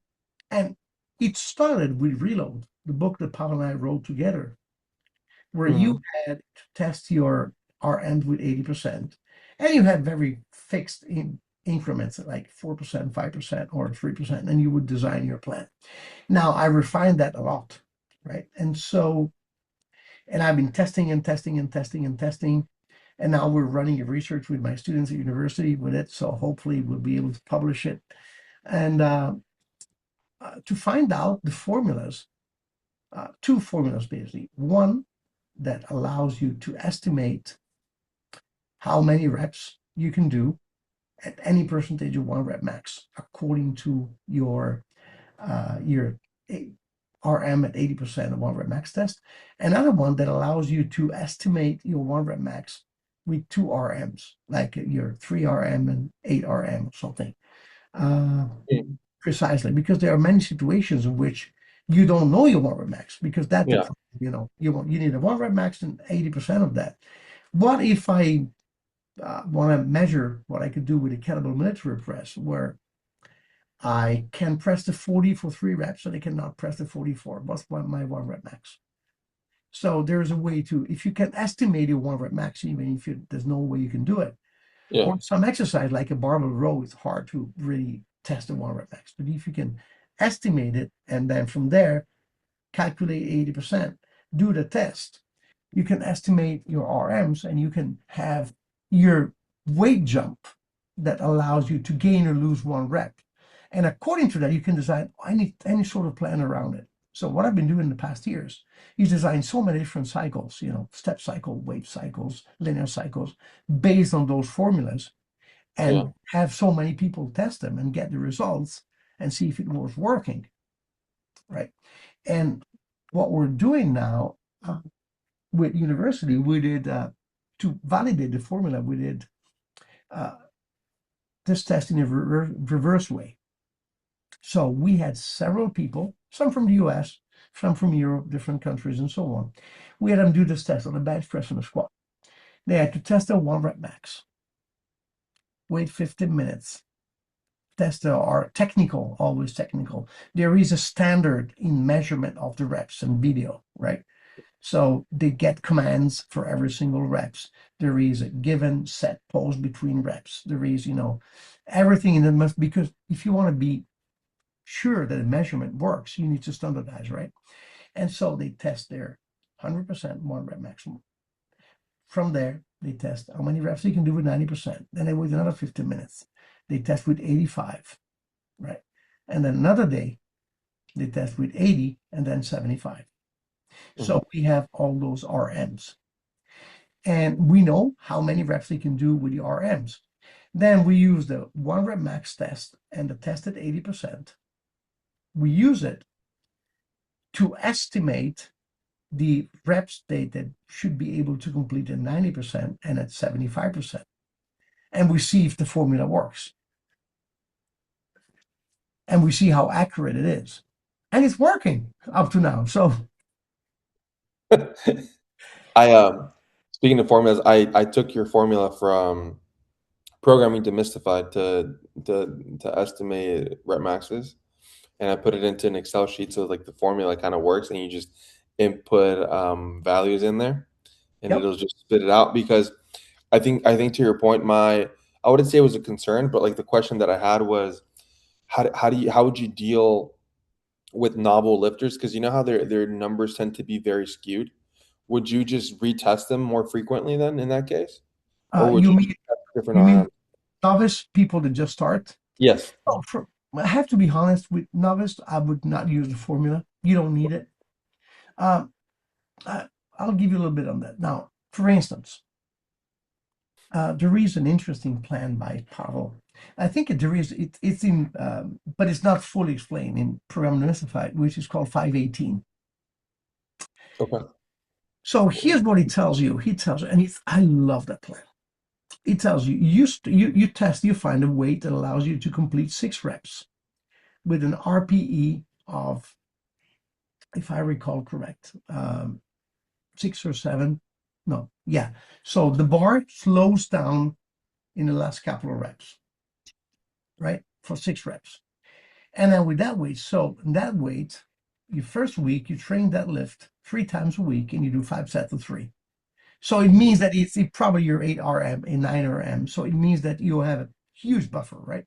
and it started with Reload, the book that Pavel and I wrote together, where you Hmm. had to test your RMs with 80%, and you had very fixed increments like 4%, 5%, or 3%, and you would design your plan. Now I refined that a lot, right? And I've been testing and testing and testing and testing. And now we're running a research with my students at university with it. So hopefully we'll be able to publish it. And to find out the formulas, two formulas basically. One that allows you to estimate how many reps you can do at any percentage of one rep max according to your RM at 80% of one rep max test. Another one that allows you to estimate your one rep max with two RMs, like your 3 RM and 8 RM or something. Uh, Mm. Precisely, because there are many situations in which you don't know your one rep max because that's the Yeah. problem. You need a one rep max and 80% of that. What if I want to measure what I could do with a kettlebell military press, where I can press the 40 for 3 reps and I cannot press the 44? What's my one rep max? So there's a way to, if you can estimate your one rep max, even if there's no way you can do it, Yeah. or some exercise like a barbell row, it's hard to really test the one rep max. But if you can estimate it and then from there calculate 80%, do the test, you can estimate your RMs and you can have your weight jump that allows you to gain or lose 1 rep. And according to that, you can design any sort of plan around it. So what I've been doing in the past years is design so many different cycles, step cycle, wave cycles, linear cycles, based on those formulas, Yeah. and have so many people test them and get the results and see if it was working, right? And what we're doing now with university, we did to validate the formula, we did uh, this test in a reverse way. So we had several people, some from the US, some from Europe, different countries, and so on. We had them do this test on a bench press and a squat. They had to test their one rep max, wait 15 minutes, test are technical, always technical. There is a standard in measurement of the reps and video, right? So they get commands for every single reps. There is a given set pause between reps. There is, everything in it must, because if you want to be sure that a measurement works, you need to standardize, right? And so they test their 100% one rep maximum. From there, they test how many reps they can do with 90%. Then they wait another 15 minutes. They test with 85, right? And then another day, they test with 80 and then 75. Mhm. So we have all those RMs. And we know how many reps they can do with the RMs. Then we use the one rep max test and the test at 80%. We use it to estimate the reps that should be able to complete at 90% and at 75%. And we see if the formula works. And we see how accurate it is. And it's working up to now. So I speaking of formulas, I took your formula from programming demystified to estimate rep maxes, and I put it into an Excel sheet so like the formula kind of works, and you just input values in there, and yep. it'll just spit it out. Because I think to your point, I wouldn't say it was a concern, but like the question that I had was how would you deal with novel lifters? Because you know how their numbers tend to be very skewed. Would you just retest them more frequently then in that case? Or would You you mean test different you mean RM? novice people that just start? Yes. Oh, I have to be honest with novice. I would not use the formula. You don't need it. Um, I, I'll give you a little bit on that. Now, for instance, there is an interesting plan by Pavel. I think there is. It's in, but it's not fully explained in Program Demystified, which is called 518. Okay. So here's what he tells you. He tells you, and I love that plan. He tells you you test, you find a weight that allows you to complete 6 reps with an RPE of, if I recall correct, 6 or 7. No, yeah. So the bar slows down in the last couple of reps, right? For 6 reps. And then with that weight, so in that weight, your first week, you train that lift 3 times a week and you do 5 sets of 3. So it means that it's probably your 8 RM and 9 RM. So it means that you have a huge buffer, right?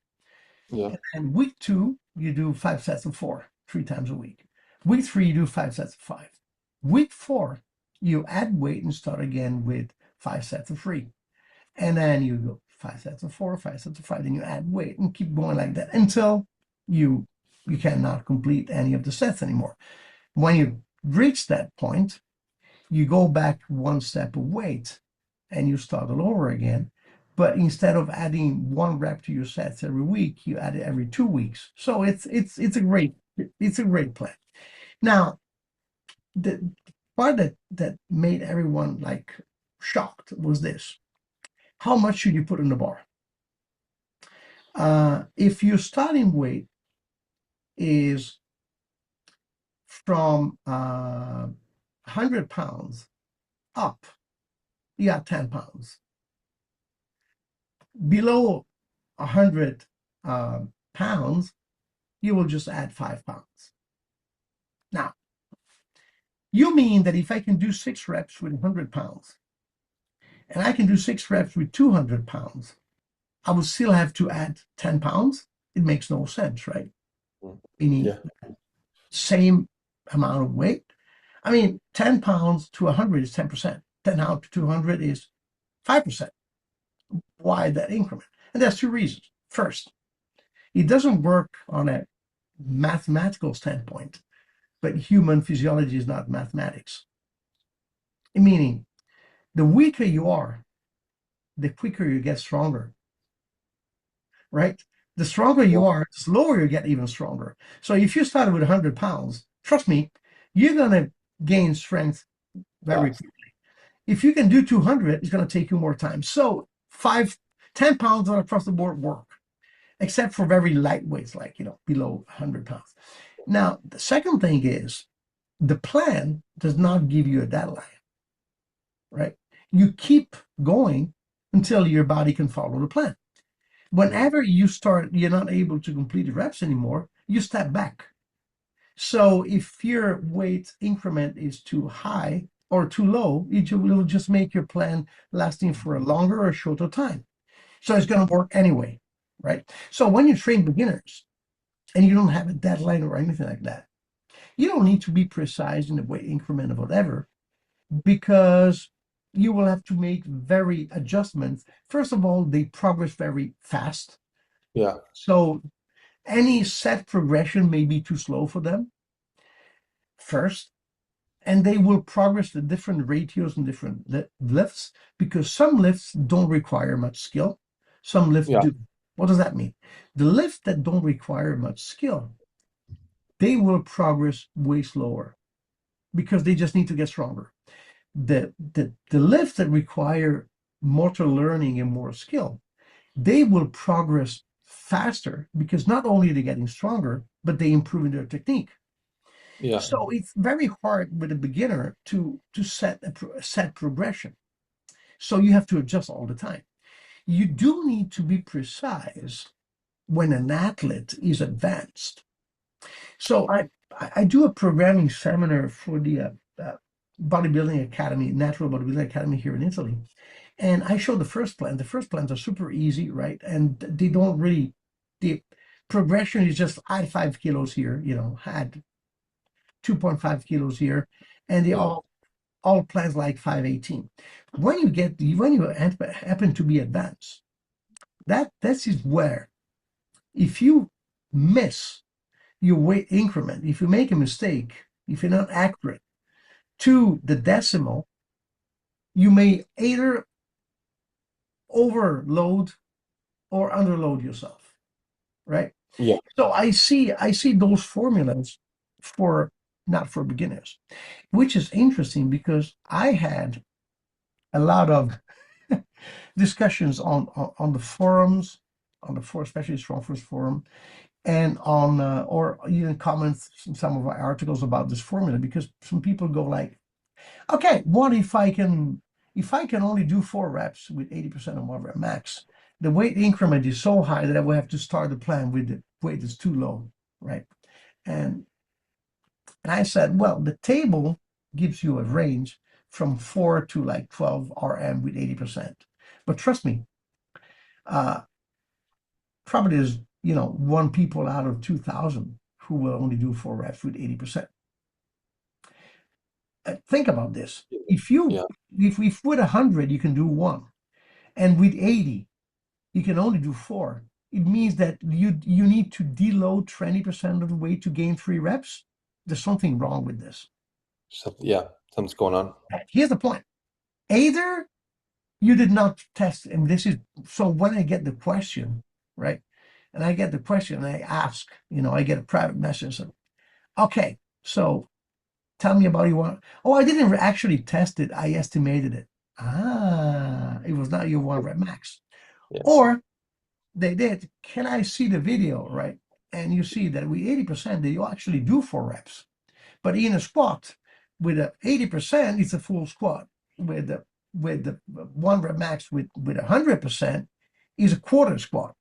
Yeah. And week 2, you do 5 sets of 4, 3 times a week. Week 3, you do 5 sets of 5. Week 4, you add weight and start again with 5 sets of 3. And then you go 5 sets of 4, 5 sets of 5, then you add weight and keep going like that until you you cannot complete any of the sets anymore. When you reach that point, you go back one step of weight and you start all over again. But instead of adding 1 rep to your sets every week, you add it every 2 weeks. So it's a great plan. Now, the part that made everyone like shocked was this: how much should you put in the bar? If your starting weight is from 100 pounds up, you got 10 pounds. Below 100 pounds, you will just add 5 pounds. Now, you mean that if I can do 6 reps with 100 pounds and I can do 6 reps with 200 pounds, I would still have to add 10 pounds? It makes no sense, right? Meaning Yeah. same amount of weight. I mean, 10 pounds to 100 is 10%. 10 pounds to 200 is 5%. Why that increment? And there's two reasons. First, it doesn't work on a mathematical standpoint, but human physiology is not mathematics. Meaning, the weaker you are, the quicker you get stronger, right? The stronger Yeah. you are, the slower you get even stronger. So if you started with 100 pounds, trust me, you're going to gain strength very Fast. quickly. If you can do 200, it's going to take you more time. So 10 pounds on across the board work, except for very light weights, like, below 100 pounds. Now, the second thing is the plan does not give you a deadline, right? You keep going until your body can follow the plan. Whenever you're not able to complete the reps anymore, you step back. So if your weight increment is too high or too low, it will just make your plan lasting for a longer or shorter time. So it's going to work anyway, right? So when you train beginners and you don't have a deadline or anything like that, you don't need to be precise in the weight increment or whatever, because you will have to make very adjustments. First of all, they progress very fast. Yeah. So any set progression may be too slow for them first, and they will progress the different ratios and different lifts, because some lifts don't require much skill, some lifts Yeah. do. What does that mean? The lifts that don't require much skill, they will progress way slower because they just need to get stronger. The lifts that require motor learning and more skill, they will progress faster because not only are they getting stronger, but they improve in their technique. Yeah. So it's very hard with a beginner to set a set progression. So you have to adjust all the time. You do need to be precise when an athlete is advanced. So I do a programming seminar for the bodybuilding academy, natural bodybuilding academy here in Italy, and I show the first plan. The first plans are super easy, right? And they don't really, the progression is just add 5 kilos here, add 2.5 kilos here, and they Yeah. all plans like 518. When you happen to be advanced, this is where, if you miss your weight increment, if you make a mistake, if you're not accurate to the decimal, you may either overload or underload yourself, right? Yeah. So I see those formulas for not for beginners, which is interesting because I had a lot of discussions on the forums, on the for especially Strongfirst forum, and on or even comments in some of my articles about this formula, because some people go like, okay, what if I can only do 4 reps with 80% of my rep max? The weight increment is so high that I will have to start the plan with the weight that's too low, right? And and I said, well, the table gives you a range from 4 to like 12 RM with 80%. But trust me, uh, probably there's, one people out of 2,000 who will only do 4 reps with 80%. Think about this. If you Yeah. if with 100 you can do one, And with 80, you can only do 4. It means that you need to deload 20% of the weight to gain 3 reps. There's something wrong with this. So, yeah, something's going on. Here's the point. Either you did not test, and this is so when I get the question, right? And I get the question, and I ask, I get a private message. Okay, so tell me about your one. Oh, I didn't actually test it. I estimated it. Ah, it was not your 1 rep max. Yeah. Or they did. Can I see the video, right? And you see that with 80%, they actually do 4 reps. But in a squat, with a 80%, it's a full squat. With the 1 rep max with 100% is a quarter squat,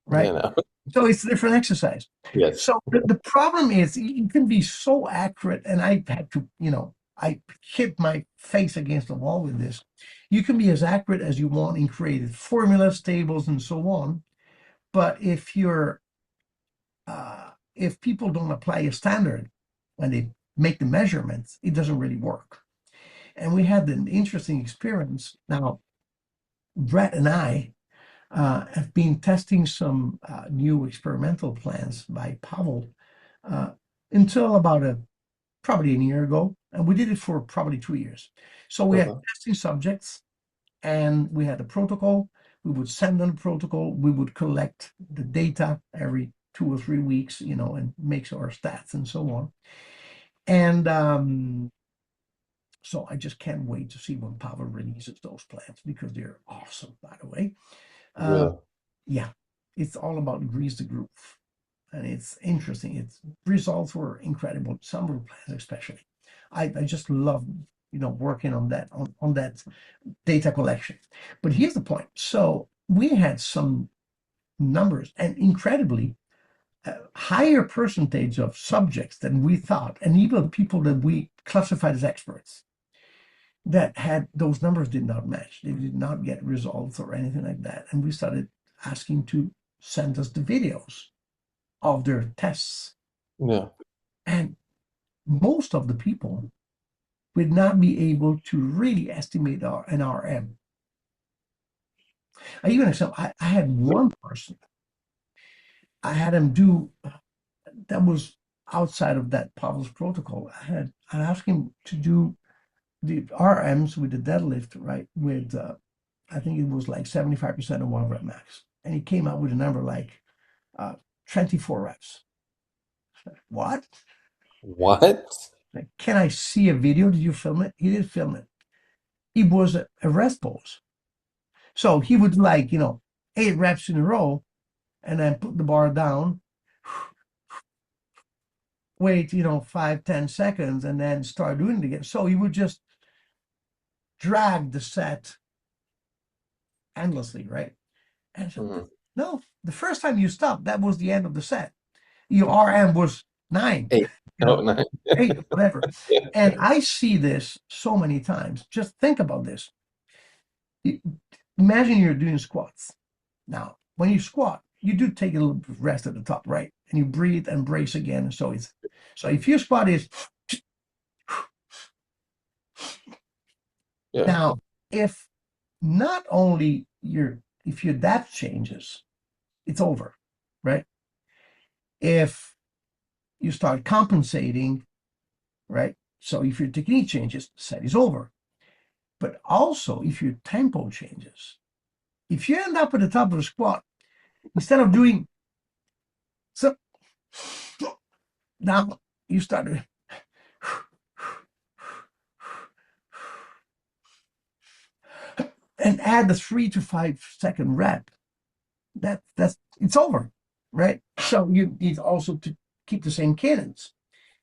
Yeah, right? no. So it's a different exercise. Yes. So the problem is you can be so accurate, and I had to, I hit my face against the wall with this. You can be as accurate as you want in creating formulas, tables, and so on. But if people don't apply a standard when they make the measurements, it doesn't really work. And we had an interesting experience. Now, Brett and I have been testing some new experimental plans by Pavel uh, until about probably a year ago, and we did it for probably 2 years. So we had Uh-huh. testing subjects, and we had a protocol. We would send them the protocol. We would collect the data every 2 or 3 weeks, and make our stats and so on. And so I just can't wait to see when Pavel releases those plans because they're awesome, by the way. Uh, Really? yeah, it's all about grease the groove, and it's interesting. Its results were incredible. Summer plans, especially. I just love working on that data collection. But here's the point. So we had some numbers, and incredibly higher percentage of subjects than we thought, and even people that we classified as experts that had those numbers did not match. They did not get results or anything like that. And we started asking to send us the videos of their tests. Yeah. And most of the people would not be able to really estimate an RM. I even example, I had one person, I had him do that was outside of that Pavel's protocol. I asked him to do the RMs with the deadlift, right? With I think it was like 75% of 1 rep max. And he came out with a number like 24 reps. What? What? Like, can I see a video? Did you film it? He didn't film it. It was a rest pose. So he would 8 reps in a row and then put the bar down, wait, 5, 10 seconds, and then start doing it again. So he would just drag the set endlessly, right? And so, Mhm. no, the first time you stopped, that was the end of the set. Your RM was 9, 8. you Oh, know, nice. 8, whatever. Yeah. And I see this so many times. Just think about this. Imagine you're doing squats. Now, when you squat, you do take a little bit of rest at the top, right? And you breathe and brace again. So if your squat is Yeah. now, if not only if your depth changes, it's over, right? If you start compensating, right? So if your technique changes, set is over. But also if your tempo changes, if you end up at the top of the squat, instead of doing so, now you start doing and add the 3 to 5 second rep. That's it's over, right? So you need also to keep the same cadence.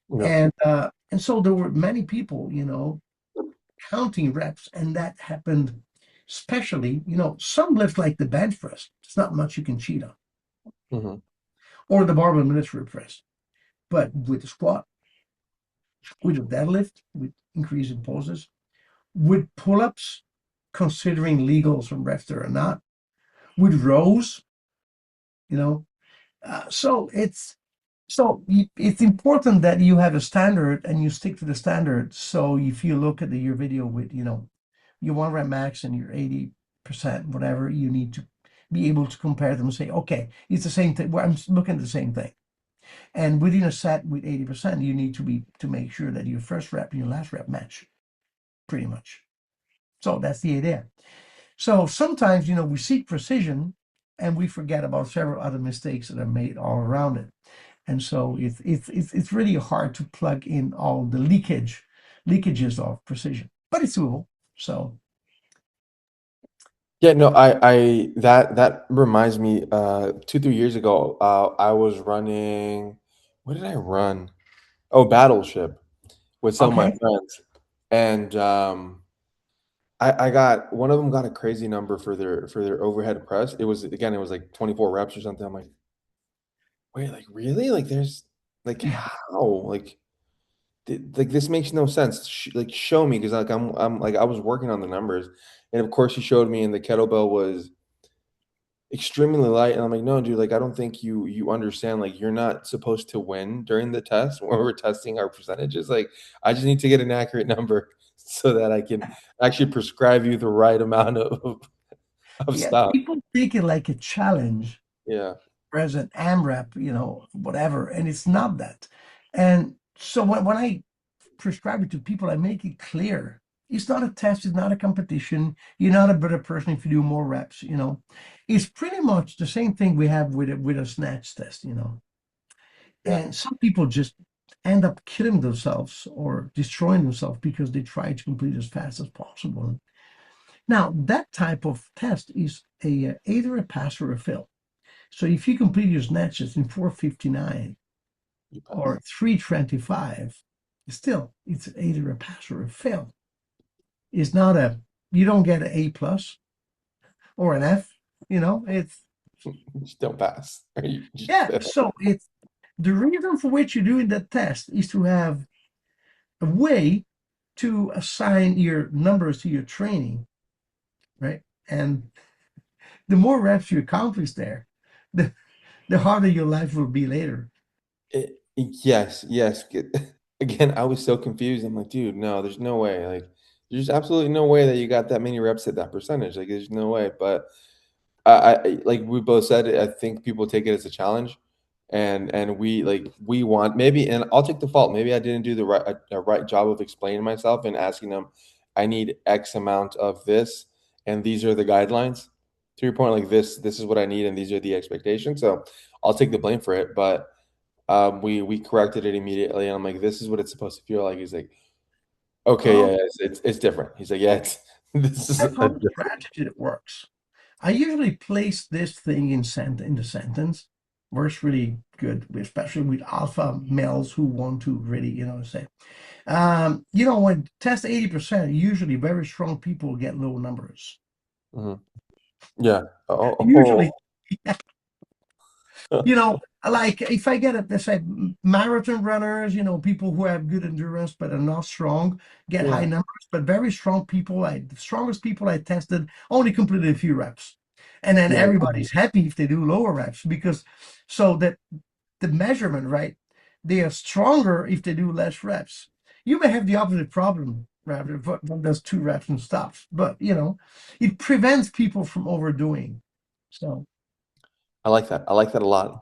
Yeah. And so there were many people, counting reps, and that happened especially, some lifts like the bench press. It's not much you can cheat on, Hmm. or the barbell military press. But with the squat, with the deadlift, with increasing poses, with pull-ups, considering legals from reps there or not, with rows, you know. So it's important that you have a standard and you stick to the standard. So if you look at your video with your 1 rep max and your 80%, whatever, you need to be able to compare them and say, okay, it's the same thing. Well, I'm looking at the same thing. And within a set with 80%, you need to make sure that your first rep and your last rep match pretty much. So that's the idea. So sometimes, we seek precision and we forget about several other mistakes that are made all around it. And so it's really hard to plug in all the leakages of precision, but it's doable. So Yeah, no, that reminds me, 2, 3 years ago, I was running, what did I run? Oh, Battleship with some of my okay, friends. And I got one of them got a crazy number for their overhead press. It was like 24 reps or something. I'm like, wait, like really? Like there's like yeah, how? Like this makes no sense. Like show me because like I'm like I was working on the numbers, and of course he showed me, and the kettlebell was extremely light, and I'm like, no, dude, like I don't think you understand. Like you're not supposed to win during the test when we're testing our percentages. Like I just need to get an accurate number so that I can actually prescribe you the right amount of yeah. stuff. People take it like a challenge, Yeah, whereas an AMRAP, whatever, and it's not that. And so when I prescribe it to people, I make it clear. It's not a test, it's not a competition. You're not a better person if you do more reps. It's pretty much the same thing we have with a snatch test. yeah. And some people just end up killing themselves or destroying themselves because they try to complete as fast as possible. Now, that type of test is either a pass or a fail. So if you complete your snatches in 4:59 You pass. or 3:25, still it's either a pass or a fail. It's not you don't get an A plus or an F. It's You just don't pass. Or you just yeah. fail. So it's the reason for which you're doing that test is to have a way to assign your numbers to your training, right? And the more reps you accomplish there, the the harder your life will be later. Yes, yes. Again, I was so confused. I'm like, dude, no, there's no way. Like, there's absolutely no way that you got that many reps at that percentage. Like, there's no way. But like we both said, I think people take it as a challenge, and we want maybe, and I'll take the fault. Maybe I didn't do the right job of explaining myself and asking them, I need X amount of this, and these are the guidelines. To your point, like this is what I need, and these are the expectations. So I'll take the blame for it, but we corrected it immediately, and I'm like, this is what it's supposed to feel like. He's like, okay, Well, yeah, it's different. He's like, yeah, it's this is that's a one strategy that works. I usually place this thing in the sentence where it's really good, especially with alpha males who want to really, say, when test 80%, usually very strong people get low numbers. Mhm. Yeah. Usually, Oh, you know, like if I get let's say marathon runners, people who have good endurance but are not strong, get high yeah, numbers, but very strong people, the strongest people I tested only completed a few reps. And then yeah. everybody's happy if they do lower reps because so that the measurement, right? They are stronger if they do less reps. You may have the opposite problem, rather, if one does 2 reps and stops, but it prevents people from overdoing. So I like that. I like that a lot.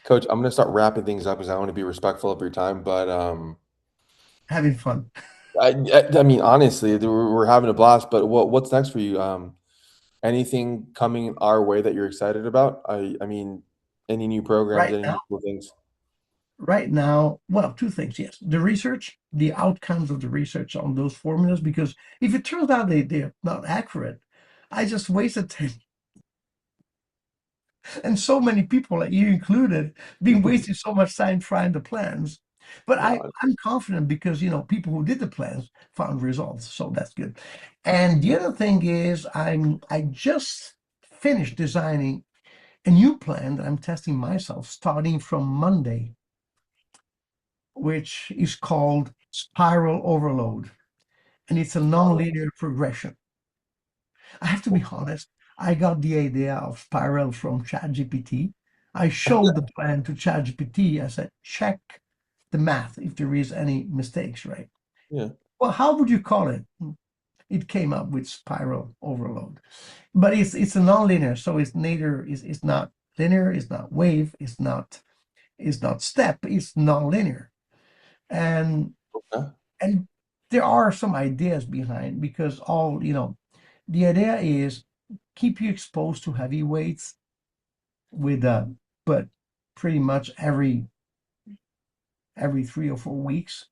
Coach, I'm gonna start wrapping things up because I want to be respectful of your time. But having fun. I mean, honestly, we're having a blast. But what's next for you? Anything coming our way that you're excited about? I mean, any new programs, Right any now, new cool things? right now, well, 2 things, yes. The research, the outcomes of the research on those formulas, because if it turns out they're not accurate, I just wasted time. And so many people, like you included, been wasting so much time trying the plans. But No, I'm confident because people who did the plans found results, so that's good. And the other thing is I just finished designing a new plan that I'm testing myself starting from Monday, which is called Spiral Overload, and it's a nonlinear progression. I have to be honest, I got the idea of Spiral from ChatGPT. I showed the plan to ChatGPT. I said, check the math if there is any mistakes, right? yeah. Well, how would you call it? it came up with spiral overload. But it's a nonlinear, so it's neither it's not linear, it's not wave, it's not step, it's nonlinear. And Okay. and there are some ideas behind because the idea is keep you exposed to heavy weights with but pretty much every 3 or 4 weeks.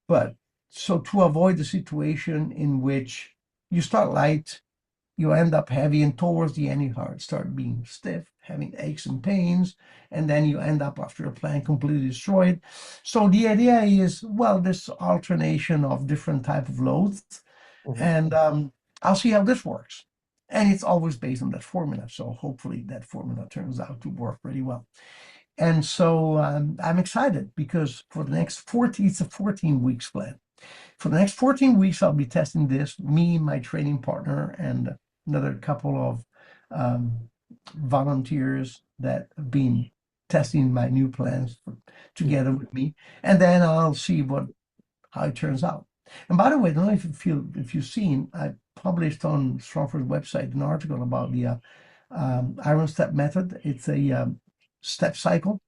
But so to avoid the situation in which you start light, you end up heavy, and towards the end, your heart start being stiff, having aches and pains, and then you end up after a plan completely destroyed. So the idea is, well, this alternation of different type of loads, Mhm. and I'll see how this works. And it's always based on that formula. So hopefully that formula turns out to work really well. And so I'm excited because for the next 14, it's a 14 weeks plan. For the next 14 weeks, I'll be testing this, me, my training partner, and another couple of um, volunteers that have been testing my new plans Mhm. together with me. And then I'll see how it turns out. And by the way, I don't know if you've seen, I published on Strongford's website an article about the iron step method. It's a step cycle.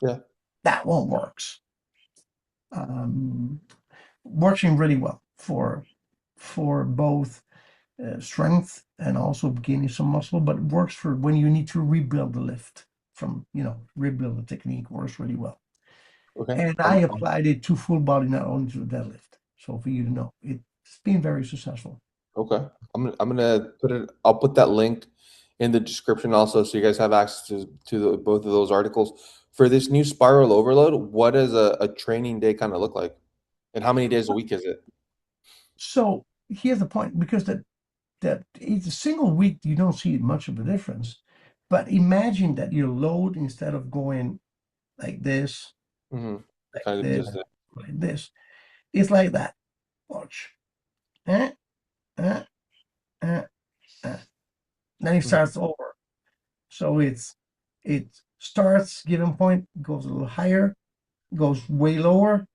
Yeah. That one um, working really well for both strength and also gaining some muscle, but it works for when you need to rebuild the lift from, rebuild the technique works really well. Okay. And I applied it to full body, not only to the deadlift. So for you to know, it's been very successful. Okay. I'm gonna put it. I'll put that link in the description also, so you guys have access to both of those articles. For this new spiral overload, what does a training day kind of look like, and how many days a week is it? So here's the point, because that it's a single week, you don't see much of a difference. But imagine that your load, instead of going like this, Hmm. like Kind of this, just like this, it's like that. Watch. Eh, eh, eh, eh. Then it Mhm. starts over. So it starts given point, goes a little higher, goes way lower,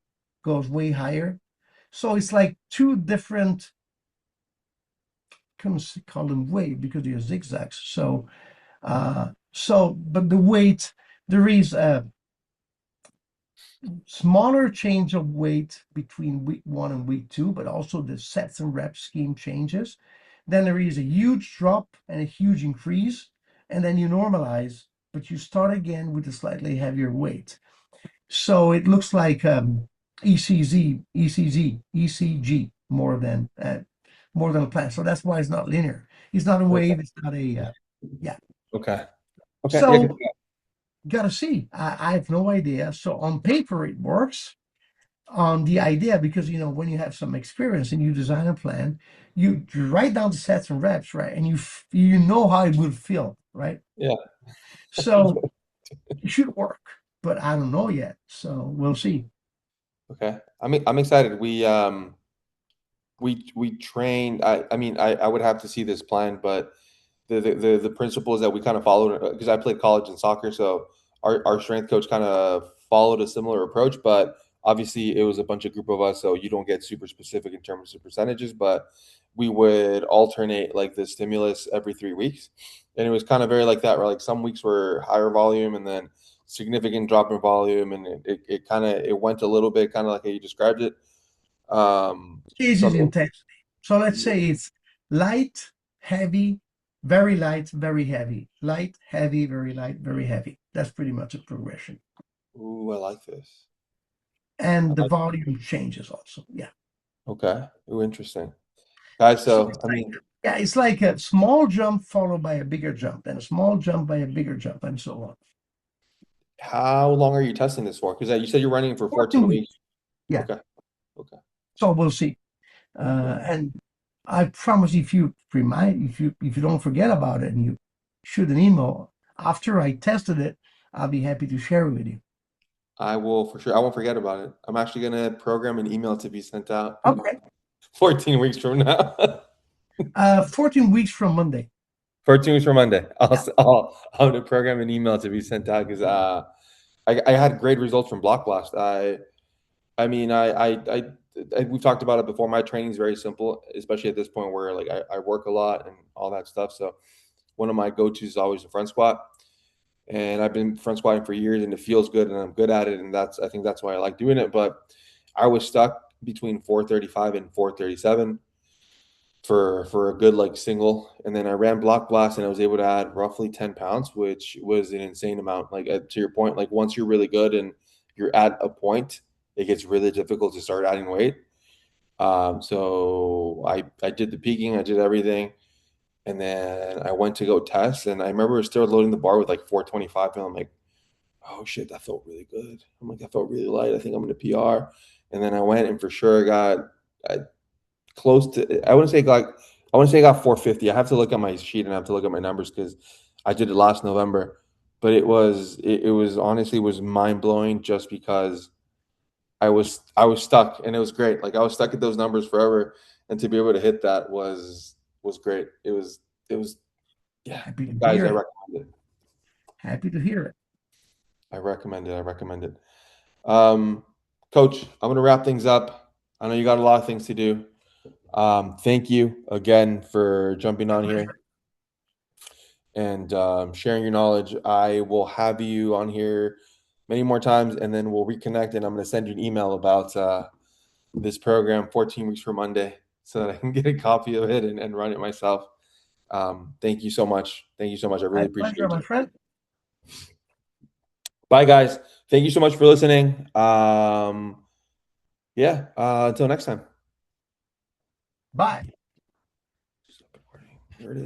goes way higher. So it's like two different, couldn't call them wave because they're zigzags. But the weight, there is a smaller change of weight between week one and week two, but also the sets and reps scheme changes. Then there is a huge drop and a huge increase, and then you normalize, but you start again with a slightly heavier weight. So it looks like ECG more than a plan. So that's why it's not linear. It's not a Okay. wave. It's not a yeah. Okay. Okay. Yeah. So gotta see. I have no idea. So on paper it works. On the idea, because when you have some experience and you design a plan, you write down the sets and reps, right? And you know how it will feel, right? Yeah. So it should work, but I don't know yet. So we'll see. Okay. I'm excited. We trained. I would have to see this plan, but the principles that we kind of followed, because I played college and soccer, so our strength coach kind of followed a similar approach, but obviously it was a bunch of group of us, so you don't get super specific in terms of percentages, but we would alternate like the stimulus every 3 weeks, and it was kind of very like that, where like some weeks were higher volume and then significant drop in volume, and it kind of it went a little bit kind of like how you described it. This So is intensity. So let's say it's light, heavy, very light, very heavy, light, heavy, very light, very heavy. That's pretty much a progression. ooh, I like this. I And the like volume changes also. Yeah. Okay. Ooh, interesting. Guys, So so it's I like, mean, yeah, it's like a small jump followed by a bigger jump, and a small jump by a bigger jump, and so on. how long are you testing this for? Because you said you're running for 14 14 weeks. weeks. Yeah. Okay. Okay. So we'll see. Okay. And I promise, if you don't forget about it and you shoot an email after I tested it, I'll be happy to share it with you. I will for sure. I won't forget about it. I'm actually gonna program an email to be sent out Okay. 14 weeks from now. 14 weeks from Monday. 14 weeks from Monday. Yeah. I'm gonna program an email to be sent out because I had great results from Block Blast. I mean, I we've talked about it before. My training is very simple, especially at this point where like I work a lot and all that stuff. So one of my go-tos is always the front squat, and I've been front squatting for years, and it feels good, and I'm good at it, and I think that's why I like doing it. But I was stuck between 435 and 437 for a good like single, and then I ran block blast, and I was able to add roughly 10 pounds, which was an insane amount. Like to your point, like once you're really good and you're at a point, it gets really difficult to start adding weight. So I did the peaking, I did everything, and then I went to go test, and I remember still loading the bar with like 425, and I'm like, oh shit, that felt really good. I'm like, that felt really light. I think I'm gonna PR. And then I went and for sure got I, close to. I wouldn't say I got 450. I have to look at my sheet and I have to look at my numbers because I did it last November. But it was honestly was mind blowing just because I was stuck and it was great. Like I was stuck at those numbers forever, and to be able to hit that was great. It was yeah, Happy to guys, hear I it. recommend it. Happy to hear it. I recommend it. I recommend it. Um, Coach, I'm gonna wrap things up. I know you got a lot of things to do. Thank you again for jumping My on here pleasure. and sharing your knowledge. I will have you on here many more times, and then we'll reconnect. And I'm going to send you an email about this program, 14 weeks from Monday, so that I can get a copy of it and run it myself. Thank you so much. Thank you so much. I My really appreciate pleasure, your my time. friend. Bye, guys. Thank you so much for listening. Yeah. Until next time. Bye. Stop recording. There it is.